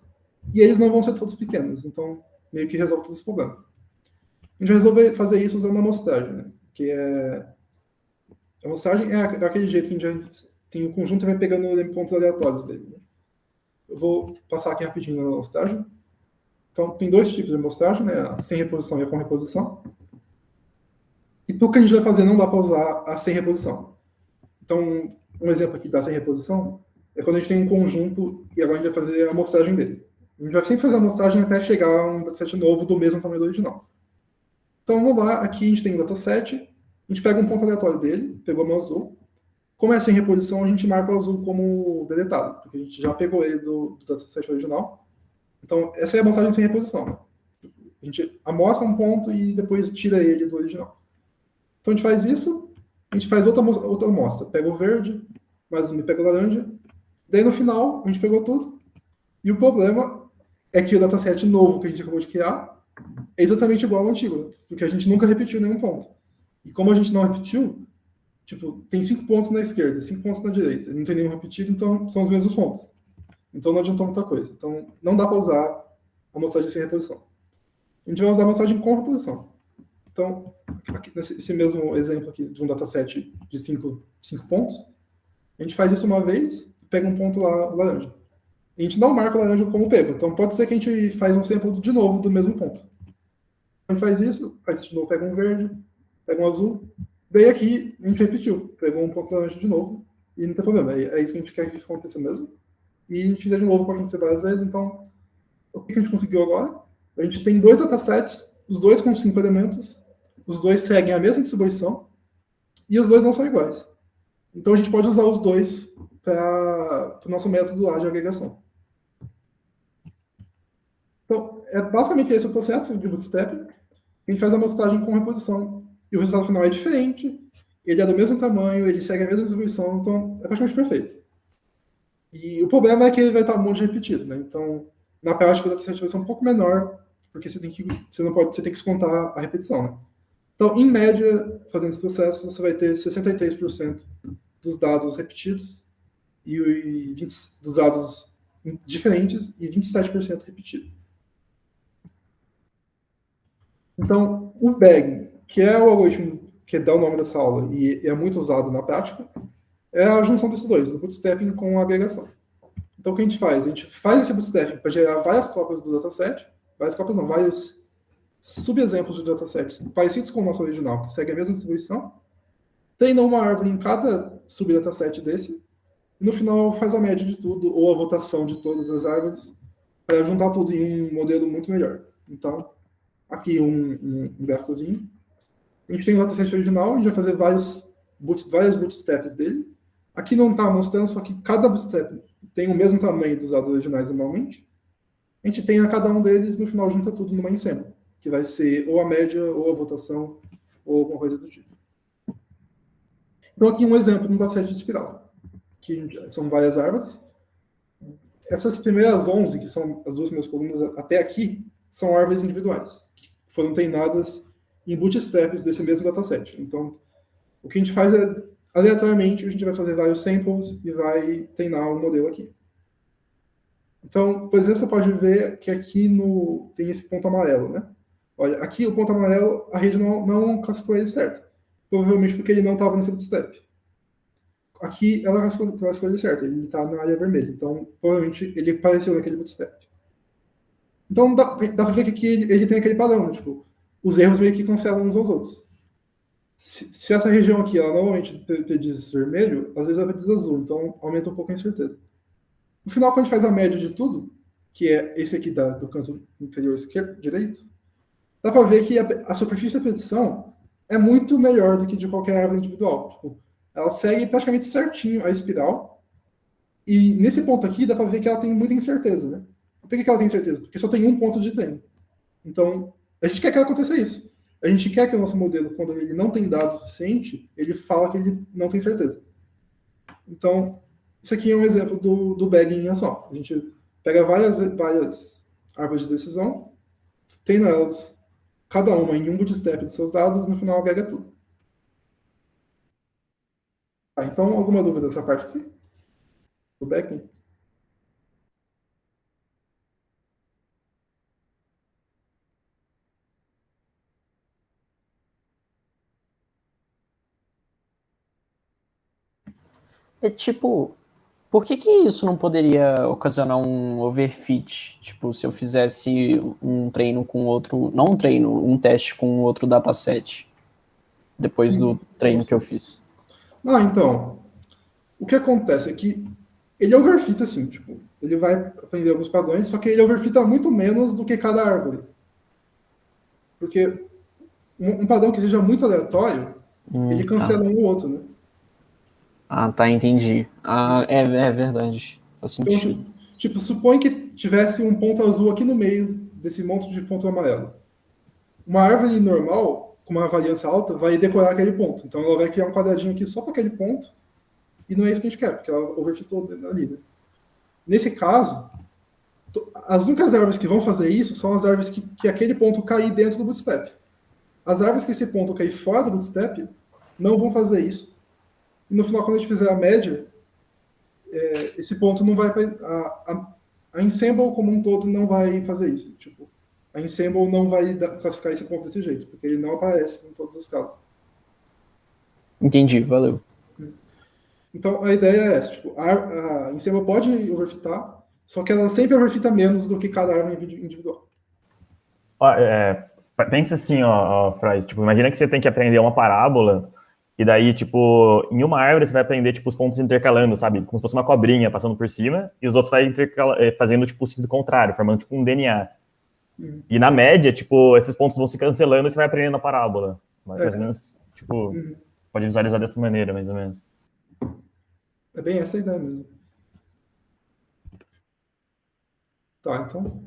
E eles não vão ser todos pequenos, então meio que resolve todo esse problema. A gente vai resolver fazer isso usando a amostragem, né? Que é a amostragem é aquele jeito que a gente tem o conjunto e vai pegando pontos aleatórios dele. Né? Eu vou passar aqui rapidinho na amostragem. Então, tem dois tipos de amostragem, né? A sem reposição e a com reposição. E para o que a gente vai fazer, não dá para usar a sem reposição. Então, um exemplo aqui da sem reposição é quando a gente tem um conjunto e agora a gente vai fazer a amostragem dele. A gente vai sempre fazer a amostragem até chegar a um dataset novo do mesmo tamanho do original. Então, vamos lá. Aqui a gente tem um dataset. A gente pega um ponto aleatório dele, pegou no azul. Como é sem reposição, a gente marca o azul como deletado, porque a gente já pegou ele do dataset original. Então, essa é a amostragem sem reposição. Né? A gente amostra um ponto e depois tira ele do original. Então, a gente faz isso, a gente faz outra amostra. Pega o verde, mais me pega o laranja. Daí, no final, a gente pegou tudo. E o problema é que o dataset novo que a gente acabou de criar é exatamente igual ao antigo, porque a gente nunca repetiu nenhum ponto. E como a gente não repetiu, tipo, tem 5 pontos na esquerda, 5 pontos na direita, não tem nenhum repetido, então são os mesmos pontos. Então não adiantou muita coisa. Então não dá para usar a amostragem sem reposição. A gente vai usar a amostragem com reposição. Então, aqui, nesse mesmo exemplo aqui de um dataset de 5 pontos, a gente faz isso uma vez, pega um ponto lá, laranja. A gente não marca o laranja como pego. Então pode ser que a gente faz um sample de novo do mesmo ponto. A gente faz isso de novo, pega um verde, pega um azul. Daí aqui a gente repetiu, pegou um ponto laranja de novo e não tem problema. É isso que a gente quer que aconteça mesmo. E a gente fizer de novo para acontecer várias vezes. Então, o que a gente conseguiu agora? A gente tem dois datasets, os dois com 5 elementos, os dois seguem a mesma distribuição e os dois não são iguais. Então a gente pode usar os dois para o nosso método lá de agregação. Então, basicamente esse é o processo de bootstrap. A gente faz a amostragem com reposição e o resultado final é diferente, ele é do mesmo tamanho, ele segue a mesma distribuição, então é praticamente perfeito. E o problema é que ele vai estar um monte de repetido, né? Então, na prática, o dataset vai ser um pouco menor, porque você tem que descontar a repetição, né? Então, em média, fazendo esse processo, você vai ter 63% dos dados repetidos e 20 dos dados diferentes e 27% repetido. Então, o bagging, que é o algoritmo que dá o nome dessa aula e é muito usado na prática, é a junção desses dois, do bootstrapping com a agregação. Então, o que a gente faz? A gente faz esse bootstrapping para gerar várias cópias do dataset, vários subexemplos de datasets parecidos com o nosso original, que seguem a mesma distribuição, treina uma árvore em cada subdataset desse, e no final faz a média de tudo, ou a votação de todas as árvores, para juntar tudo em um modelo muito melhor. Então, aqui um gráficozinho. A gente tem o dataset original, a gente vai fazer vários bootstraps dele. Aqui não está mostrando, só que cada bootstrap tem o mesmo tamanho dos dados originais normalmente. A gente tem a cada um deles, no final junta tudo numa ensemble, que vai ser ou a média, ou a votação, ou alguma coisa do tipo. Então aqui um exemplo de um dataset de espiral, que são várias árvores. essas primeiras 11, que são as duas primeiras colunas até aqui, são árvores individuais, que foram treinadas em bootstraps desse mesmo dataset. Então, o que a gente faz é, aleatoriamente, a gente vai fazer vários samples e vai treinar o modelo aqui. Então, por exemplo, você pode ver que aqui tem esse ponto amarelo, né? Olha, aqui o ponto amarelo, a rede não classificou ele certo. Provavelmente porque ele não estava nesse bootstrap. Aqui ela classificou ele certo, ele está na área vermelha. Então, provavelmente, ele apareceu naquele bootstrap. Então, dá para ver que aqui ele tem aquele padrão, né? Tipo, os erros meio que cancelam uns aos outros. Se essa região aqui, ela normalmente prediz vermelho, às vezes ela prediz azul. Então, aumenta um pouco a incerteza. No final, quando a gente faz a média de tudo, que é esse aqui do canto inferior direito, dá para ver que a superfície da predição é muito melhor do que de qualquer árvore individual. Tipo, ela segue praticamente certinho a espiral, e nesse ponto aqui dá para ver que ela tem muita incerteza, né? Por que ela tem incerteza? Porque só tem um ponto de treino. Então, a gente quer que aconteça isso. A gente quer que o nosso modelo, quando ele não tem dado suficiente, ele fala que ele não tem certeza. Então, isso aqui é um exemplo do bagging em ação. A gente pega várias árvores de decisão, treina elas, cada uma em um bootstrap de seus dados, e no final agrega tudo. Então, alguma dúvida dessa parte aqui? Do bagging? É tipo, por que isso não poderia ocasionar um overfit? Tipo, se eu fizesse um treino com outro, não um treino, um teste com outro dataset, depois do treino que eu fiz. Não, então, o que acontece é que ele overfita assim, tipo, ele vai aprender alguns padrões, só que ele overfita muito menos do que cada árvore. Porque um padrão que seja muito aleatório, ele cancela um ou outro, né? Ah, tá, entendi. Ah, é verdade. Faz sentido. Então, tipo, supõe que tivesse um ponto azul aqui no meio desse monte de ponto amarelo. Uma árvore normal, com uma variância alta, vai decorar aquele ponto. Então ela vai criar um quadradinho aqui só para aquele ponto, e não é isso que a gente quer, porque ela overfitou ali, né? Nesse caso, as únicas árvores que vão fazer isso são as árvores que aquele ponto cair dentro do bootstrap. As árvores que esse ponto cair fora do bootstrap não vão fazer isso. E no final, quando a gente fizer a média, esse ponto não vai... A Ensemble como um todo não vai fazer isso. Tipo, a Ensemble não vai classificar esse ponto desse jeito, porque ele não aparece em todos os casos. Entendi, valeu. Então, a ideia é essa. Tipo, a Ensemble pode overfitar, só que ela sempre overfita menos do que cada árvore individual. Pensa assim, Fraz, tipo, imagina que você tem que aprender uma parábola, e daí, tipo, em uma árvore você vai aprender, tipo, os pontos intercalando, sabe? Como se fosse uma cobrinha passando por cima, e os outros vai fazendo, tipo, o sentido contrário, formando, tipo, um DNA. E na média, tipo, esses pontos vão se cancelando e você vai aprendendo a parábola. Mais ou menos, tipo, pode visualizar dessa maneira, mais ou menos. É bem essa a ideia mesmo. Tá, então...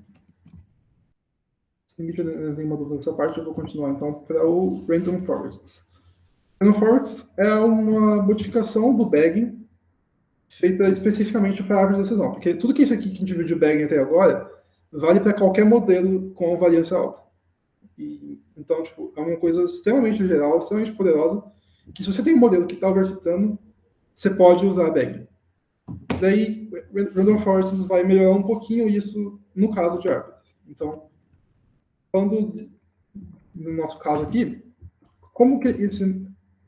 Se ninguém tem nenhuma dúvida dessa parte, eu vou continuar, então, para o Random Forests. Random Forests é uma modificação do bagging feita especificamente para a árvore de decisão, porque tudo que isso aqui que a gente viu de bagging até agora vale para qualquer modelo com variância alta. Então, tipo, é uma coisa extremamente geral, extremamente poderosa, que se você tem um modelo que está overfitando, você pode usar bagging. Daí, Random Forests vai melhorar um pouquinho isso no caso de árvores. Então, falando no nosso caso aqui, como que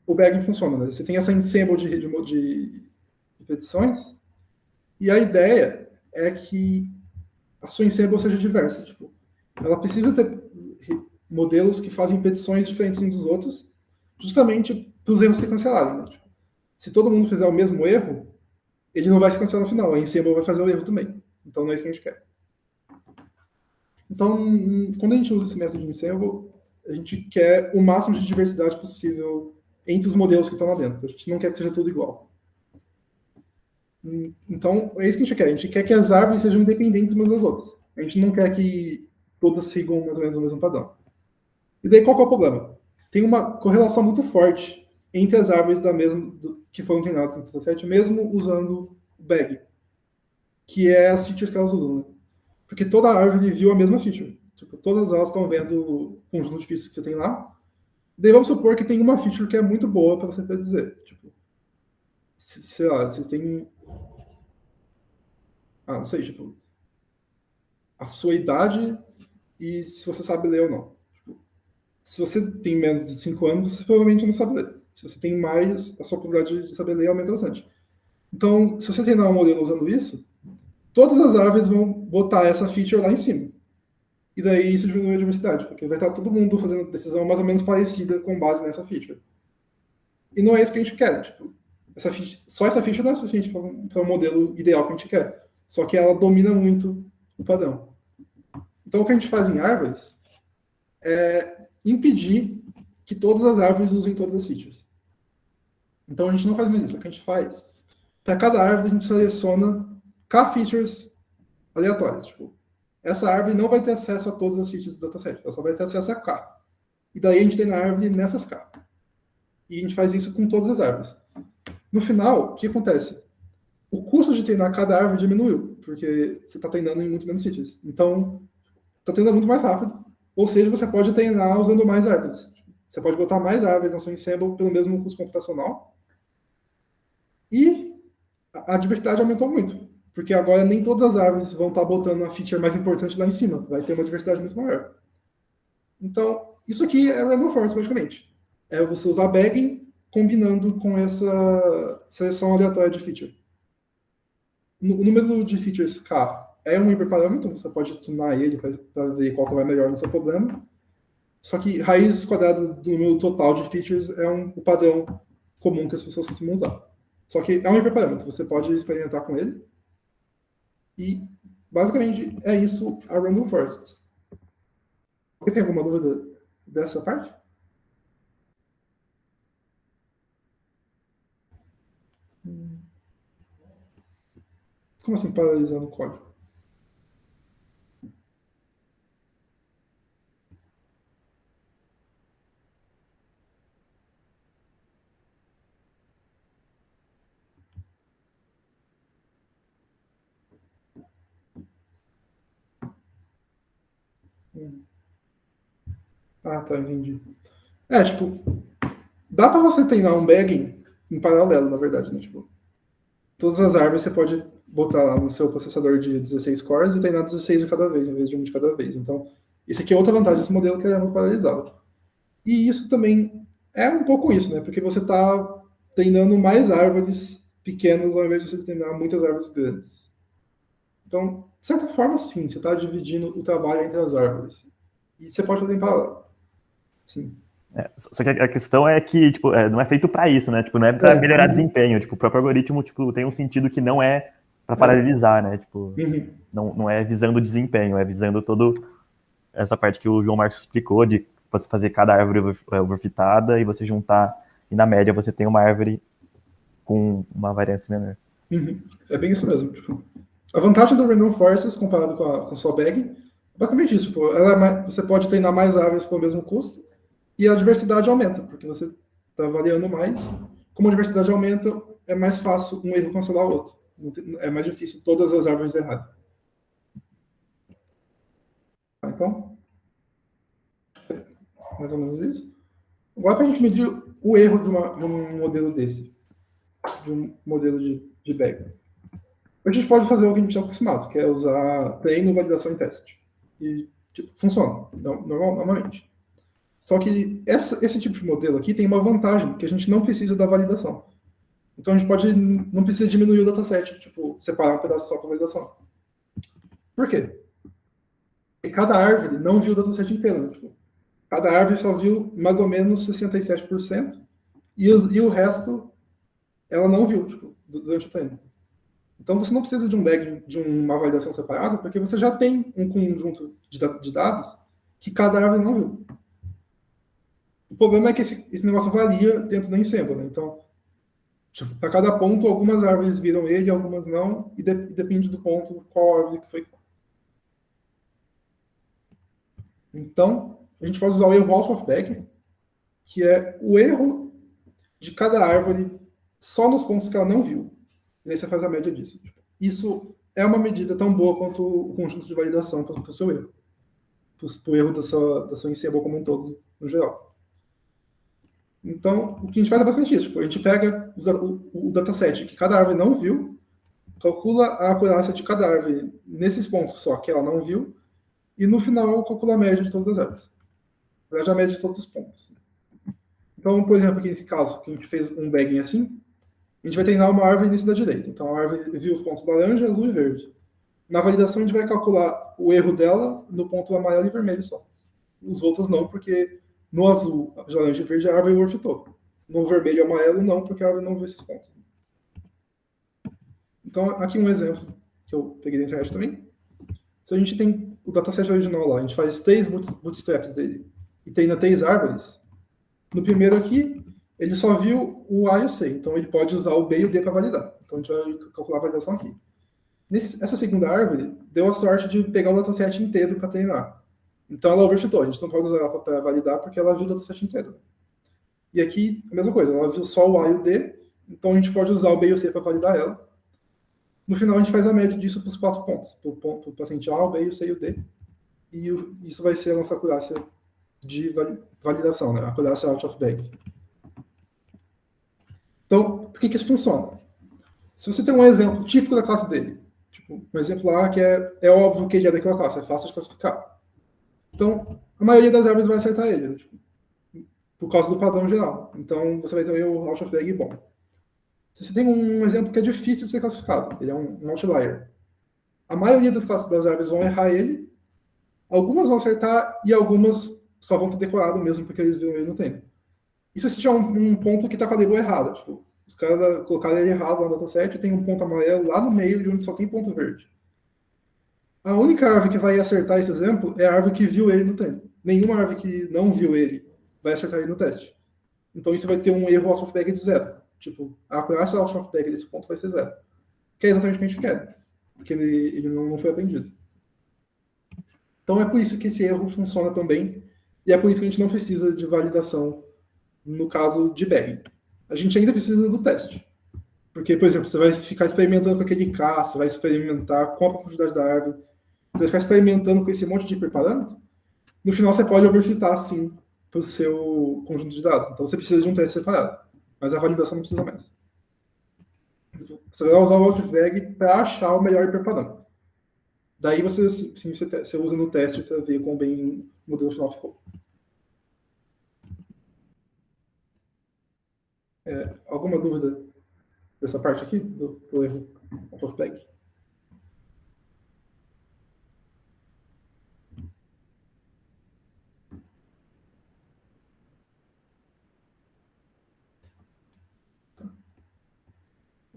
o bagging funciona? Né? Você tem essa ensemble de repetições, e a ideia é que a sua ensemble seja diversa. Tipo, ela precisa ter modelos que fazem petições diferentes uns dos outros, justamente para os erros se cancelarem. Né? Tipo, se todo mundo fizer o mesmo erro, ele não vai se cancelar no final, a ensemble vai fazer o erro também. Então não é isso que a gente quer. Então, quando a gente usa esse método de ensemble, a gente quer o máximo de diversidade possível entre os modelos que estão lá dentro. A gente não quer que seja tudo igual. Então, é isso que a gente quer. A gente quer que as árvores sejam independentes umas das outras. A gente não quer que todas sigam mais ou menos o mesmo padrão. E daí, qual que é o problema? Tem uma correlação muito forte entre as árvores que foram treinadas em dataset, mesmo usando o bag. que é as features que elas usam, né? Porque toda árvore viu a mesma feature. Tipo, todas elas estão vendo o conjunto de features que você tem lá. Daí vamos supor que tem uma feature que é muito boa para você predizer. Tipo, sei lá, vocês têm... não sei, tipo... a sua idade e se você sabe ler ou não. Tipo, se você tem menos de 5 anos, você provavelmente não sabe ler. Se você tem mais, a sua probabilidade de saber ler aumenta bastante. Então, se você treinar um modelo usando isso, todas as árvores vão botar essa feature lá em cima. E daí isso diminui a diversidade, porque vai estar todo mundo fazendo decisão mais ou menos parecida com base nessa feature. E não é isso que a gente quer. Tipo, só essa feature não é suficiente para o modelo ideal que a gente quer. Só que ela domina muito o padrão. Então, o que a gente faz em árvores é impedir que todas as árvores usem todas as features. Então, a gente não faz mais isso. O que a gente faz, para cada árvore, a gente seleciona K features aleatórias. Tipo, essa árvore não vai ter acesso a todas as features do dataset, ela só vai ter acesso a K. E daí a gente tem na árvore nessas K. E a gente faz isso com todas as árvores. No final, o que acontece? O custo de treinar cada árvore diminuiu, porque você está treinando em muito menos features. Então, está treinando muito mais rápido. Ou seja, você pode treinar usando mais árvores. Você pode botar mais árvores na sua ensemble pelo mesmo custo computacional. E a diversidade aumentou muito. Porque agora nem todas as árvores vão estar botando a feature mais importante lá em cima. Vai ter uma diversidade muito maior. Então, isso aqui é random forest, praticamente. É você usar bagging combinando com essa seleção aleatória de feature. O número de features K é um hiperparâmetro, você pode tunar ele para ver qual que vai melhor no seu problema. Só que raiz quadrada do número total de features é o padrão comum que as pessoas costumam usar. Só que é um hiperparâmetro, você pode experimentar com ele. E, basicamente, é isso a random forests. Você tem alguma dúvida dessa parte? Como assim, paralisando o código? Tá, entendi. Tipo, dá para você treinar um bagging em paralelo, na verdade, né? Tipo, todas as árvores você pode botar lá no seu processador de 16 cores e treinar 16 de cada vez, em vez de um de cada vez. Então, isso aqui é outra vantagem desse modelo, que é muito paralisável. E isso também é um pouco isso, né? Porque você está treinando mais árvores pequenas ao invés de você treinar muitas árvores grandes. Então, de certa forma, sim, você está dividindo o trabalho entre as árvores. E você pode fazer em paralelo. Sim. Só que a questão é que, tipo, não é feito para isso, né? Tipo, não é para melhorar desempenho. Tipo, o próprio algoritmo, tipo, tem um sentido que não é para paralisar, né? Tipo, não é visando desempenho, é visando toda essa parte que o João Marcos explicou, de você fazer cada árvore overfitada e você juntar, e na média você tem uma árvore com uma variância menor. É bem isso mesmo. Tipo, a vantagem do Random Forests comparado com a sua bag é basicamente isso. Tipo, você pode treinar mais árvores pelo mesmo custo e a diversidade aumenta, porque você está variando mais. Como a diversidade aumenta, é mais fácil um erro cancelar o outro. É mais difícil todas as árvores errarem. Então, mais ou menos isso. Agora, para a gente medir o erro de um modelo desse, de um modelo de bag, a gente pode fazer o que a gente está acostumado, que é usar treino, validação e teste. E, tipo, funciona, normalmente. Só que esse tipo de modelo aqui tem uma vantagem, que a gente não precisa da validação. Então, a gente não precisa diminuir o dataset, tipo, separar um pedaço só para validação. Por quê? Porque cada árvore não viu o dataset inteiro. Né? Tipo, cada árvore só viu mais ou menos 67%, e o resto ela não viu, tipo, durante o treino. Então, você não precisa de um bag, de uma validação separada, porque você já tem um conjunto de dados que cada árvore não viu. O problema é que esse negócio varia dentro da ensemble, né? Então, tipo, para cada ponto, algumas árvores viram ele, algumas não, e depende do ponto qual árvore que foi. Então, a gente pode usar o erro Walsh of Bag, que é o erro de cada árvore só nos pontos que ela não viu. E aí você faz a média disso. Isso é uma medida tão boa quanto o conjunto de validação para o seu erro. Para o erro da sua ensemble como um todo, no geral. Então, o que a gente faz é basicamente isso. Tipo, a gente pega o dataset que cada árvore não viu, calcula a acurácia de cada árvore nesses pontos só que ela não viu, e no final calcula a média de todas as árvores. Na verdade, a média de todos os pontos. Então, por exemplo, aqui nesse caso, que a gente fez um bagging assim, a gente vai treinar uma árvore início da direita. Então, a árvore viu os pontos laranja, azul e verde. Na validação, a gente vai calcular o erro dela no ponto amarelo e vermelho só. Os outros não, porque no azul, laranja e verde, a árvore worfitou. No vermelho e amarelo, não, porque a árvore não viu esses pontos. Então, aqui um exemplo que eu peguei da internet também. Se a gente tem o dataset original lá, a gente faz 3 bootstraps dele e treina 3 árvores, no primeiro aqui, ele só viu o A e o C, então ele pode usar o B e o D para validar. Então a gente vai calcular a validação aqui. Essa segunda árvore deu a sorte de pegar o dataset inteiro para treinar. Então ela overfitou, a gente não pode usar ela para validar porque ela viu o dataset inteiro. E aqui, a mesma coisa, ela viu só o A e o D, então a gente pode usar o B e o C para validar ela. No final, a gente faz a média disso para os 4 pontos. Para o paciente A, o B, o C e o D. E isso vai ser a nossa acurácia de validação, né? A acurácia out of bag. Então, por que isso funciona? Se você tem um exemplo típico da classe dele, tipo, um exemplo lá que é óbvio que ele é daquela classe, é fácil de classificar. Então, a maioria das árvores vai acertar ele, né? Tipo, por causa do padrão geral. Então, você vai ter o out of bag bom. Se você tem um exemplo que é difícil de ser classificado, ele é um outlier. A maioria das classes das árvores vão errar ele, algumas vão acertar e algumas só vão ter decorado mesmo porque eles viram ele no tempo. Isso se tiver um ponto que está com a label errada. Tipo, os caras colocaram ele errado no dataset e tem um ponto amarelo lá no meio de onde só tem ponto verde. A única árvore que vai acertar esse exemplo é a árvore que viu ele no tempo. Nenhuma árvore que não viu ele vai acertar ele no teste. Então isso vai ter um erro out of bag de 0. Tipo, a acurácia out of bag desse ponto vai ser 0. Que é exatamente o que a gente quer. Porque ele não foi aprendido. Então é por isso que esse erro funciona também. E é por isso que a gente não precisa de validação no caso de bagging. A gente ainda precisa do teste. Porque, por exemplo, você vai ficar experimentando com aquele K, você vai experimentar com a profundidade da árvore, você vai ficar experimentando com esse monte de hiperparâmetro. No final, você pode overfitar, sim, para o seu conjunto de dados. Então, você precisa de um teste separado. Mas a validação não precisa mais. Você vai usar o out-of-bag para achar o melhor hiperparâmetro. Daí você usa no teste para ver quão bem o modelo final ficou. Alguma dúvida dessa parte aqui, do erro out-of-bag?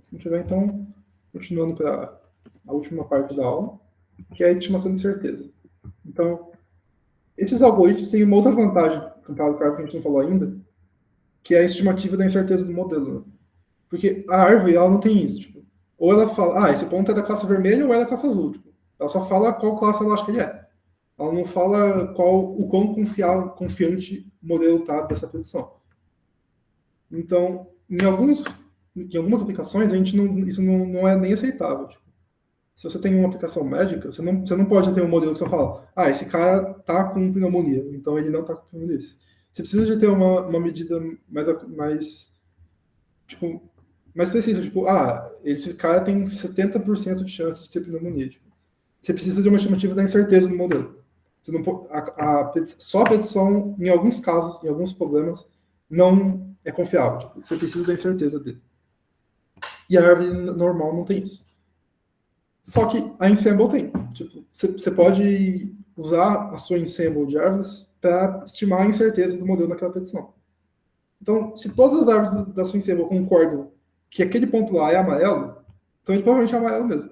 Se não tiver, então, continuando para a última parte da aula, que é a estimação de certeza. Então, esses algoritmos têm uma outra vantagem, comparado com a árvore que a gente não falou ainda, que é a estimativa da incerteza do modelo. Né? Porque a árvore, ela não tem isso. Tipo, ou ela fala, esse ponto é da classe vermelha ou é da classe azul. Tipo, ela só fala qual classe ela acha que ele é. Ela não fala o quão confiante o modelo está dessa predição. Então, em algumas aplicações, isso não é nem aceitável. Tipo, se você tem uma aplicação médica, você não pode ter um modelo que só fala, esse cara tá com pneumonia, então ele não tá com pneumonia. Você precisa de ter uma medida mais precisa. Tipo, esse cara tem 70% de chance de ter pneumonia. Tipo, você precisa de uma estimativa da incerteza do modelo. Você não, só a predição, em alguns casos, em alguns problemas, não é confiável. Tipo, você precisa da incerteza dele. E a árvore normal não tem isso. Só que a ensemble tem. Tipo, você pode usar a sua ensemble de árvores para estimar a incerteza do modelo naquela predição. Então, se todas as árvores da sua ensemble concordam que aquele ponto lá é amarelo, então ele provavelmente é amarelo mesmo.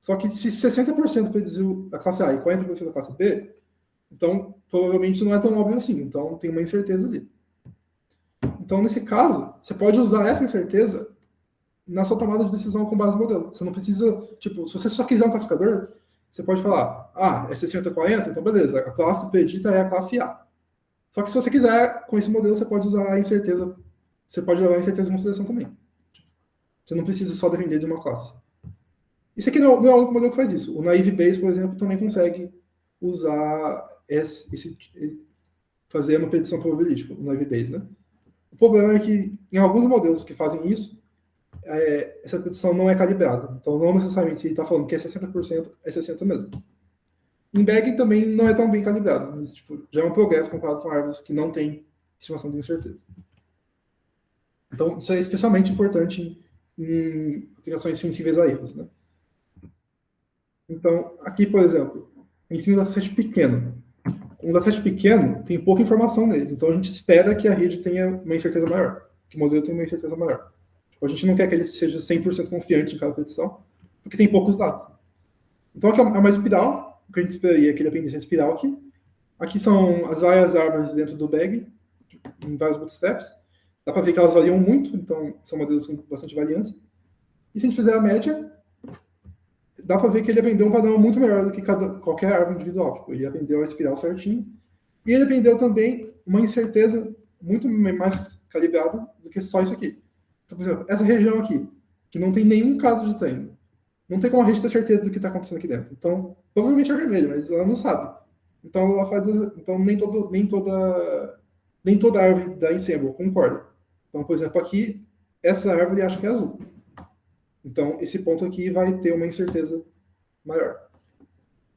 Só que se 60% prediziu a classe A e 40% da classe B, então provavelmente não é tão óbvio assim. Então tem uma incerteza ali. Então, nesse caso, você pode usar essa incerteza na sua tomada de decisão com base no modelo. Você não precisa, tipo, se você só quiser um classificador, você pode falar, é 60-40, então beleza, a classe predita é a classe A. Só que se você quiser, com esse modelo, você pode usar a incerteza, você pode levar a incerteza em consideração também. Você não precisa só depender de uma classe. Isso aqui não é o único modelo que faz isso. O Naive Bayes, por exemplo, também consegue usar fazer uma predição probabilística, o Naive Bayes, né? O problema é que em alguns modelos que fazem isso, essa predição não é calibrada. Então, não necessariamente ele está falando que é 60%, é 60% mesmo. Em Bag também não é tão bem calibrado, mas tipo, já é um progresso comparado com árvores que não têm estimação de incerteza. Então, isso é especialmente importante em aplicações sensíveis a erros, né? Então, aqui, por exemplo, a gente tem um dataset pequeno. Um dataset pequeno tem pouca informação nele, então a gente espera que a rede tenha uma incerteza maior, que o modelo tenha uma incerteza maior. Tipo, a gente não quer que ele seja 100% confiante em cada predição, porque tem poucos dados. Então, aqui é uma espiral, o que a gente esperaria é que ele aprendesse a espiral aqui. Aqui são as várias árvores dentro do bag, em vários bootstraps. Dá para ver que elas variam muito, então são modelos com bastante variância. E se a gente fizer a média, dá para ver que ele aprendeu um padrão muito melhor do que qualquer árvore individual. Tipo, ele aprendeu a espiral certinho. E ele aprendeu também uma incerteza muito mais calibrada do que só isso aqui. Então, por exemplo, essa região aqui, que não tem nenhum caso de treino, não tem como a gente ter certeza do que está acontecendo aqui dentro. Então, provavelmente é vermelho, mas ela não sabe. Então, ela faz. Então, nem toda árvore da Ensemble concorda. Então, por exemplo, aqui, essa árvore acha que é azul. Então, esse ponto aqui vai ter uma incerteza maior.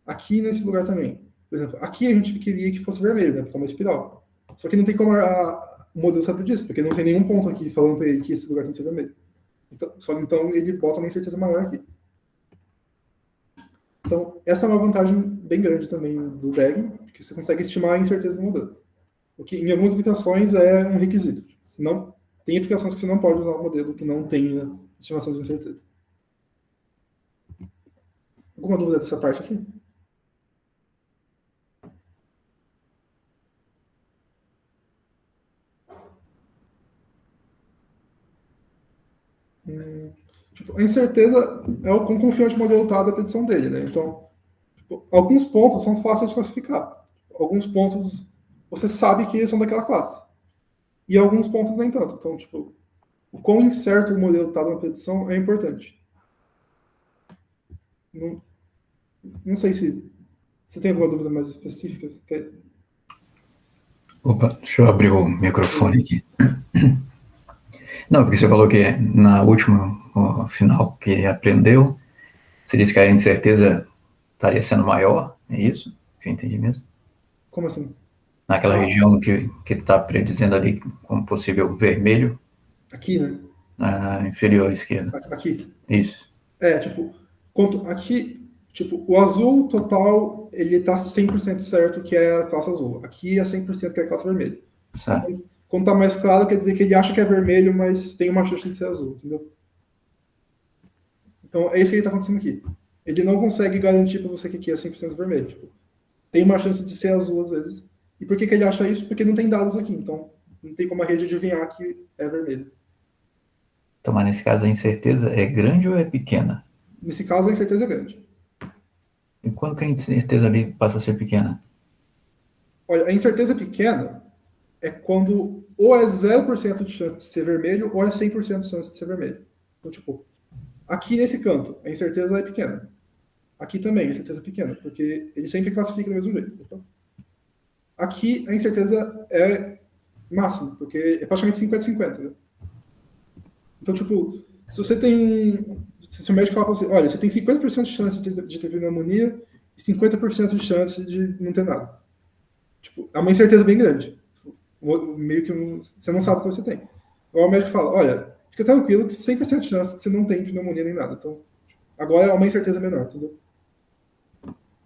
Aqui nesse lugar também. Por exemplo, aqui a gente queria que fosse vermelho, né? Porque é uma espiral. Só que não tem como o modelo saber disso, porque não tem nenhum ponto aqui falando para ele que esse lugar tem que ser vermelho. Então ele bota uma incerteza maior aqui. Então, essa é uma vantagem bem grande também do DAG, porque você consegue estimar a incerteza do modelo. O que em algumas aplicações é um requisito. Senão, tem aplicações que você não pode usar um modelo que não tenha estimação de incerteza. Alguma dúvida dessa parte aqui? Tipo, a incerteza é o quão confiante o modelo está da predição dele, né? Então, tipo, alguns pontos são fáceis de classificar. Alguns pontos você sabe que são daquela classe. E alguns pontos nem tanto. Então, tipo, o quão incerto o modelo está na predição é importante. Não sei se você tem alguma dúvida mais específica. Opa, deixa eu abrir o microfone aqui. Não, porque você falou que na última final que aprendeu, você disse que a incerteza estaria sendo maior, é isso? Que eu entendi mesmo? Como assim? Naquela região que está predizendo ali como possível vermelho. Aqui, né? Na inferior esquerda. Aqui. Isso. Tipo, aqui, tipo, o azul total, ele tá 100% certo que é a classe azul. Aqui é 100% que é a classe vermelha. Certo. Quando tá mais claro, quer dizer que ele acha que é vermelho, mas tem uma chance de ser azul, entendeu? Então, é isso que ele tá acontecendo aqui. Ele não consegue garantir para você que aqui é 100% vermelho. Tipo, tem uma chance de ser azul às vezes. E por que ele acha isso? Porque não tem dados aqui. Então, não tem como a rede adivinhar que é vermelho. Então, mas nesse caso a incerteza é grande ou é pequena? Nesse caso, a incerteza é grande. E quando que a incerteza ali passa a ser pequena? Olha, a incerteza pequena é quando ou é 0% de chance de ser vermelho ou é 100% de chance de ser vermelho. Então, tipo, aqui nesse canto, a incerteza é pequena. Aqui também, a incerteza é pequena, porque ele sempre classifica do mesmo jeito. Então, aqui, a incerteza é máxima, porque é praticamente 50-50. Né? Então, tipo, se você tem se o médico falar para você, olha, você tem 50% de chance de ter pneumonia e 50% de chance de não ter nada. Tipo, é uma incerteza bem grande. Meio que você não sabe o que você tem. Ou o médico fala, olha, fica tranquilo que 100% de chance que você não tem pneumonia nem nada. Então, agora é uma incerteza menor, entendeu?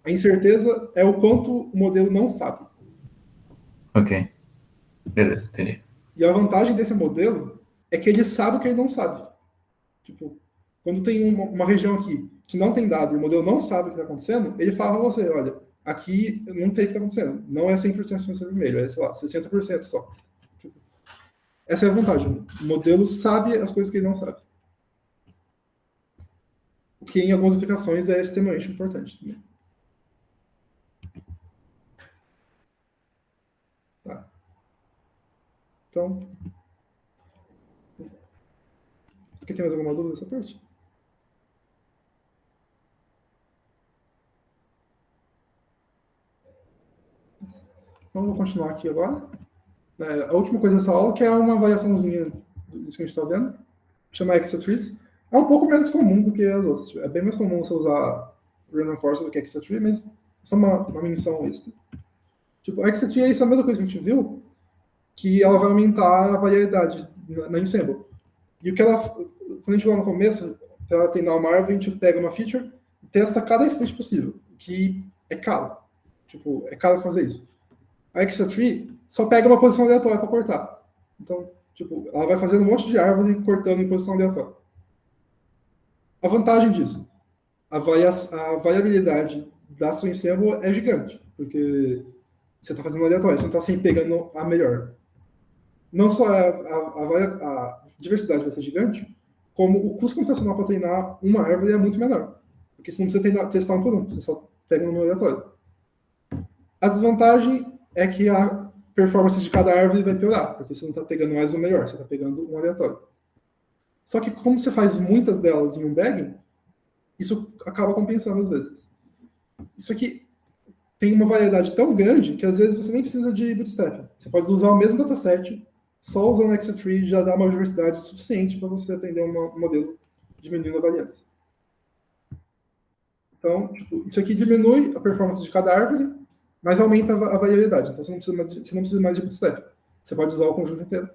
A incerteza é o quanto o modelo não sabe. Ok. Beleza, entendi. E a vantagem desse modelo é que ele sabe o que ele não sabe. Tipo, quando tem uma região aqui que não tem dado e o modelo não sabe o que está acontecendo, ele fala para você, olha, aqui não sei o que está acontecendo. Não é 100% de vermelho, é, sei lá, 60% só. Tipo, essa é a vantagem. O modelo sabe as coisas que ele não sabe. O que em algumas aplicações é extremamente importante também. Tá. Então, aqui tem mais alguma dúvida dessa parte? Então, vou continuar aqui agora. A última coisa dessa aula, que é uma variaçãozinha disso que a gente está vendo, chama Extra-Trees. É um pouco menos comum do que as outras. É bem mais comum você usar Random Forest do que Extra-Tree, mas é só uma menção extra. Tipo, Extra-Tree é isso, a mesma coisa que a gente viu, que ela vai aumentar a variedade na ensemble. E o que ela, quando a gente vai no começo, ela tem na uma árvore, a gente pega uma feature e testa cada split possível, que é caro. Tipo, é caro fazer isso. A Extra-Tree só pega uma posição aleatória para cortar. Então, tipo, ela vai fazendo um monte de árvore cortando em posição aleatória. A vantagem disso, a variabilidade da sua ensemble é gigante, porque você está fazendo aleatório, você não está sempre pegando a melhor. Não só a diversidade vai ser gigante, como o custo computacional para treinar uma árvore é muito menor. Porque você não precisa testar um por um, você só pega no aleatório. A desvantagem é que a performance de cada árvore vai piorar, porque você não está pegando mais o melhor, você está pegando um aleatório. Só que como você faz muitas delas em um bagging, isso acaba compensando às vezes. Isso aqui tem uma variedade tão grande que às vezes você nem precisa de bootstrap. Você pode usar o mesmo dataset, só usando Extra-Tree já dá uma diversidade suficiente para você atender um modelo diminuindo a variância. Então, tipo, isso aqui diminui a performance de cada árvore, mas aumenta a variabilidade. Então, você não precisa mais de bootstrap. Você pode usar o conjunto inteiro.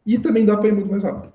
E também dá para ir muito mais rápido.